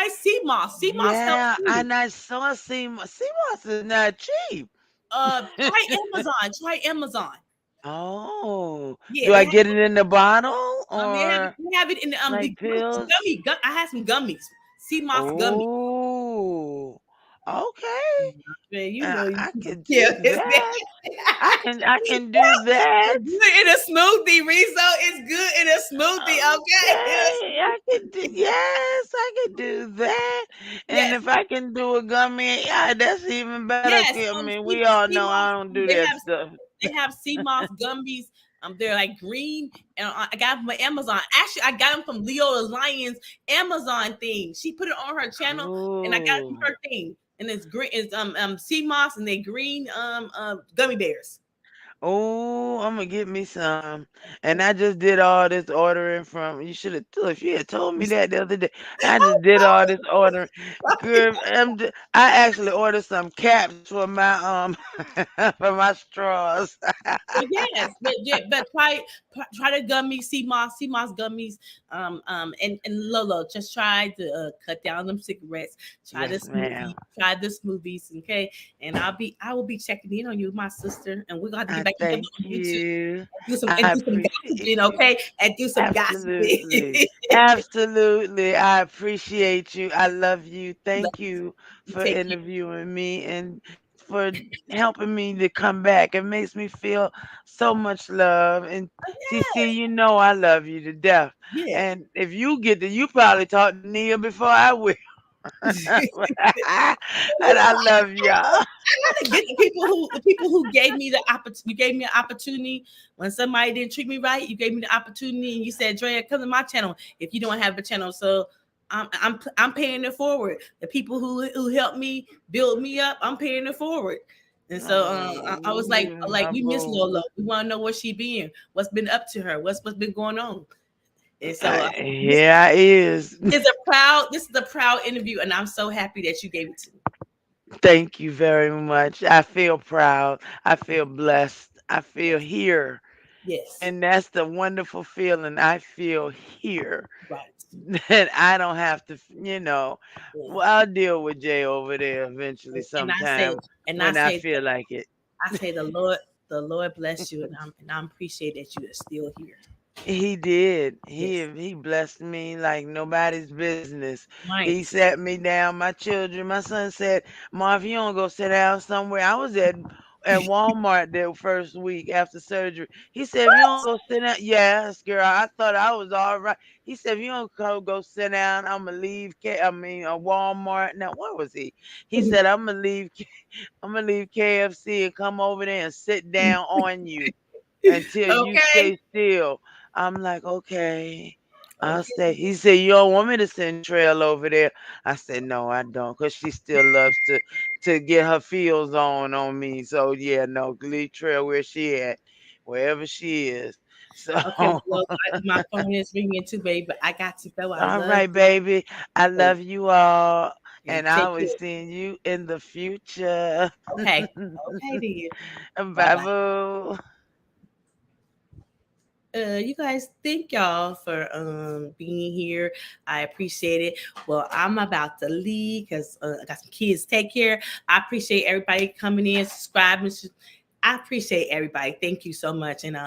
[SPEAKER 3] sea moss. Sea moss helps
[SPEAKER 4] Yeah,
[SPEAKER 3] too.
[SPEAKER 4] and I saw sea moss is not cheap.
[SPEAKER 3] Try Amazon. Try Amazon.
[SPEAKER 4] Oh,
[SPEAKER 3] Yeah,
[SPEAKER 4] do I get it in the bottle or
[SPEAKER 3] they have it in
[SPEAKER 4] like pills?
[SPEAKER 3] I had some gummies. Sea moss gummies.
[SPEAKER 4] Oh, okay.
[SPEAKER 3] Man, you know
[SPEAKER 4] I can
[SPEAKER 3] yeah,
[SPEAKER 4] do that. I can do that.
[SPEAKER 3] it's good in a smoothie, Rizzo. It's good in a smoothie, okay?
[SPEAKER 4] Okay, I can do yes, I can do that. And
[SPEAKER 3] Yes,
[SPEAKER 4] if I can do a gummy, yeah, that's even better.
[SPEAKER 3] yes.
[SPEAKER 4] I mean, we all
[SPEAKER 3] Sea
[SPEAKER 4] know
[SPEAKER 3] moss.
[SPEAKER 4] I don't do that stuff.
[SPEAKER 3] They have sea moss gummies. They're like green, and I got them from Amazon. Actually, I got them from Leo the Lion's Amazon thing. She put it on her channel, and I got it from
[SPEAKER 4] Cool.
[SPEAKER 3] her thing. And it's green. It's sea moss, and they green gummy bears.
[SPEAKER 4] Oh, I'm gonna get me some. And I just did all this ordering from. You should have. If you had told me that the other day, I just did all this ordering. Girl, I actually ordered some caps for my for my straws.
[SPEAKER 3] But yes, but try the gummies, sea moss gummies, and Lolo, just try to cut down them cigarettes.
[SPEAKER 4] Yes, ma'am.
[SPEAKER 3] Try the smoothies, okay? And I will be checking in on you, my sister, and we're gonna have to get
[SPEAKER 4] I
[SPEAKER 3] back together
[SPEAKER 4] thank
[SPEAKER 3] on YouTube
[SPEAKER 4] you.
[SPEAKER 3] and
[SPEAKER 4] I
[SPEAKER 3] do some
[SPEAKER 4] appreciate
[SPEAKER 3] gossiping,
[SPEAKER 4] you.
[SPEAKER 3] okay? And do some gossiping.
[SPEAKER 4] Absolutely. Absolutely. I appreciate you. I love you.
[SPEAKER 3] Love
[SPEAKER 4] Thank you
[SPEAKER 3] you.
[SPEAKER 4] for
[SPEAKER 3] Take care.
[SPEAKER 4] interviewing me and for helping me to come back. It makes me feel so much love. And CC, you know I love you to death.
[SPEAKER 3] Yeah.
[SPEAKER 4] And if you get to, you probably talk to Nia before I will. And I love y'all.
[SPEAKER 3] I gotta get the people who gave me the opportunity. You gave me an opportunity when somebody didn't treat me right. You gave me the opportunity, and you said, "Drea, come to my channel." If you don't have a channel, so I'm paying it forward. The people who helped me build me up, I'm paying it forward. And so I was like,
[SPEAKER 4] My
[SPEAKER 3] we miss
[SPEAKER 4] boo.
[SPEAKER 3] Lolo. We want to know where she been, what's been up to her, what's been going on. And so this
[SPEAKER 4] Yeah, is.
[SPEAKER 3] this is a proud interview, and I'm so happy that you gave it to me.
[SPEAKER 4] Thank you very much. I feel proud. I feel blessed. I feel
[SPEAKER 3] Yes,
[SPEAKER 4] here.
[SPEAKER 3] yes,
[SPEAKER 4] And that's the wonderful feeling. I feel here.
[SPEAKER 3] right.
[SPEAKER 4] That I don't have to, you know,
[SPEAKER 3] Yeah.
[SPEAKER 4] well, I'll deal with Jay over there eventually
[SPEAKER 3] And I say,
[SPEAKER 4] sometime
[SPEAKER 3] and I
[SPEAKER 4] when I
[SPEAKER 3] say,
[SPEAKER 4] feel like it.
[SPEAKER 3] I say, the Lord bless you, and I'm appreciate that you are still here.
[SPEAKER 4] He did. He
[SPEAKER 3] Yes,
[SPEAKER 4] he blessed me like nobody's business. He
[SPEAKER 3] right.
[SPEAKER 4] sat me down. My children, my son said, "Marv, you don't go sit down somewhere." I was at Walmart the first week after surgery. He said, "If you don't go sit down," yes, girl. I thought I was all right. He said, "If you don't go sit down, I'ma leave. Walmart. Now, what was he? He said, I'm gonna leave KFC and come over there and sit down on you until you
[SPEAKER 3] Okay,
[SPEAKER 4] stay still." I'm like, okay, I'll stay.
[SPEAKER 3] okay,
[SPEAKER 4] He said, you don't want me to send Trail over there? I said, no, I don't, cause she still loves to get her feels on me. So yeah, no, leave Trail where she at, wherever she is. So
[SPEAKER 3] okay. Well, my phone is ringing too, baby. But I got to go. I
[SPEAKER 4] all
[SPEAKER 3] love
[SPEAKER 4] right, baby, I
[SPEAKER 3] you.
[SPEAKER 4] love you all,
[SPEAKER 3] And
[SPEAKER 4] and I
[SPEAKER 3] take
[SPEAKER 4] will
[SPEAKER 3] care.
[SPEAKER 4] see you in the future.
[SPEAKER 3] Okay, okay, dear. Bye
[SPEAKER 4] Bye,
[SPEAKER 3] bye.
[SPEAKER 4] boo.
[SPEAKER 3] You guys, thank y'all for being here. I appreciate it. Well, I'm about to leave because I got some kids to take care. I appreciate everybody coming in, subscribing. I appreciate everybody. Thank you so much. And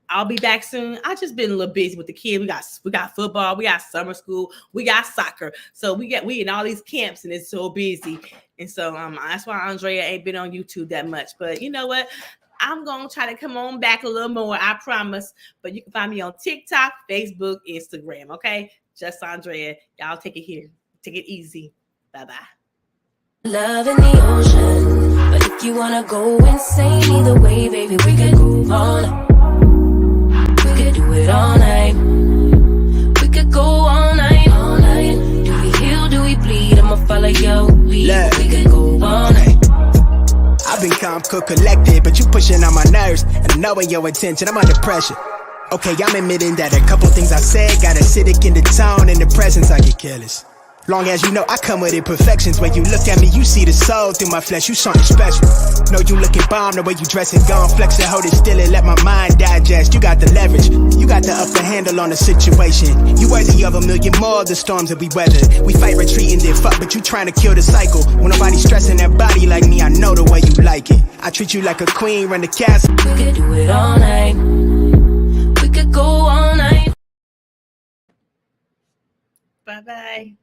[SPEAKER 3] I'll be back soon. I just been a little busy with the kids. We got football, we got summer school, we got soccer. So we in all these camps and it's so busy. And so that's why Andrea ain't been on YouTube that much. But you know what? I'm gonna try to come on back a little more, I promise. But you can find me on TikTok, Facebook, Instagram. Okay, just Andrea. Y'all take it here. Take it easy. Bye bye.
[SPEAKER 1] Love in the ocean. But if you wanna go insane, either way, baby, we could go all night. We could do it all night. We could go all night, all night. Do we heal, do we bleed? I'ma follow your lead.
[SPEAKER 2] Look.
[SPEAKER 1] We could go all night.
[SPEAKER 2] I've been calm, cool, collected, but you pushing on my nerves, and I knowing your intention, I'm under pressure. Okay, I'm admitting that a couple things I said got acidic in the tone, in the presence I get careless. Long as you know I come with imperfections. When you look at me, you see the soul through my flesh. You something special. Know you looking bomb the way you dressing, gone flex and hold it still and let my mind digest. You got the leverage, you got the upper handle on the situation. You worthy of a million more of the storms that we weathered. We fight retreating, then fuck, but you trying to kill the cycle. When nobody stressing that body like me, I know the way you like it. I treat you like a queen, run the castle.
[SPEAKER 1] We could do it all night. We could go all night.
[SPEAKER 3] Bye bye.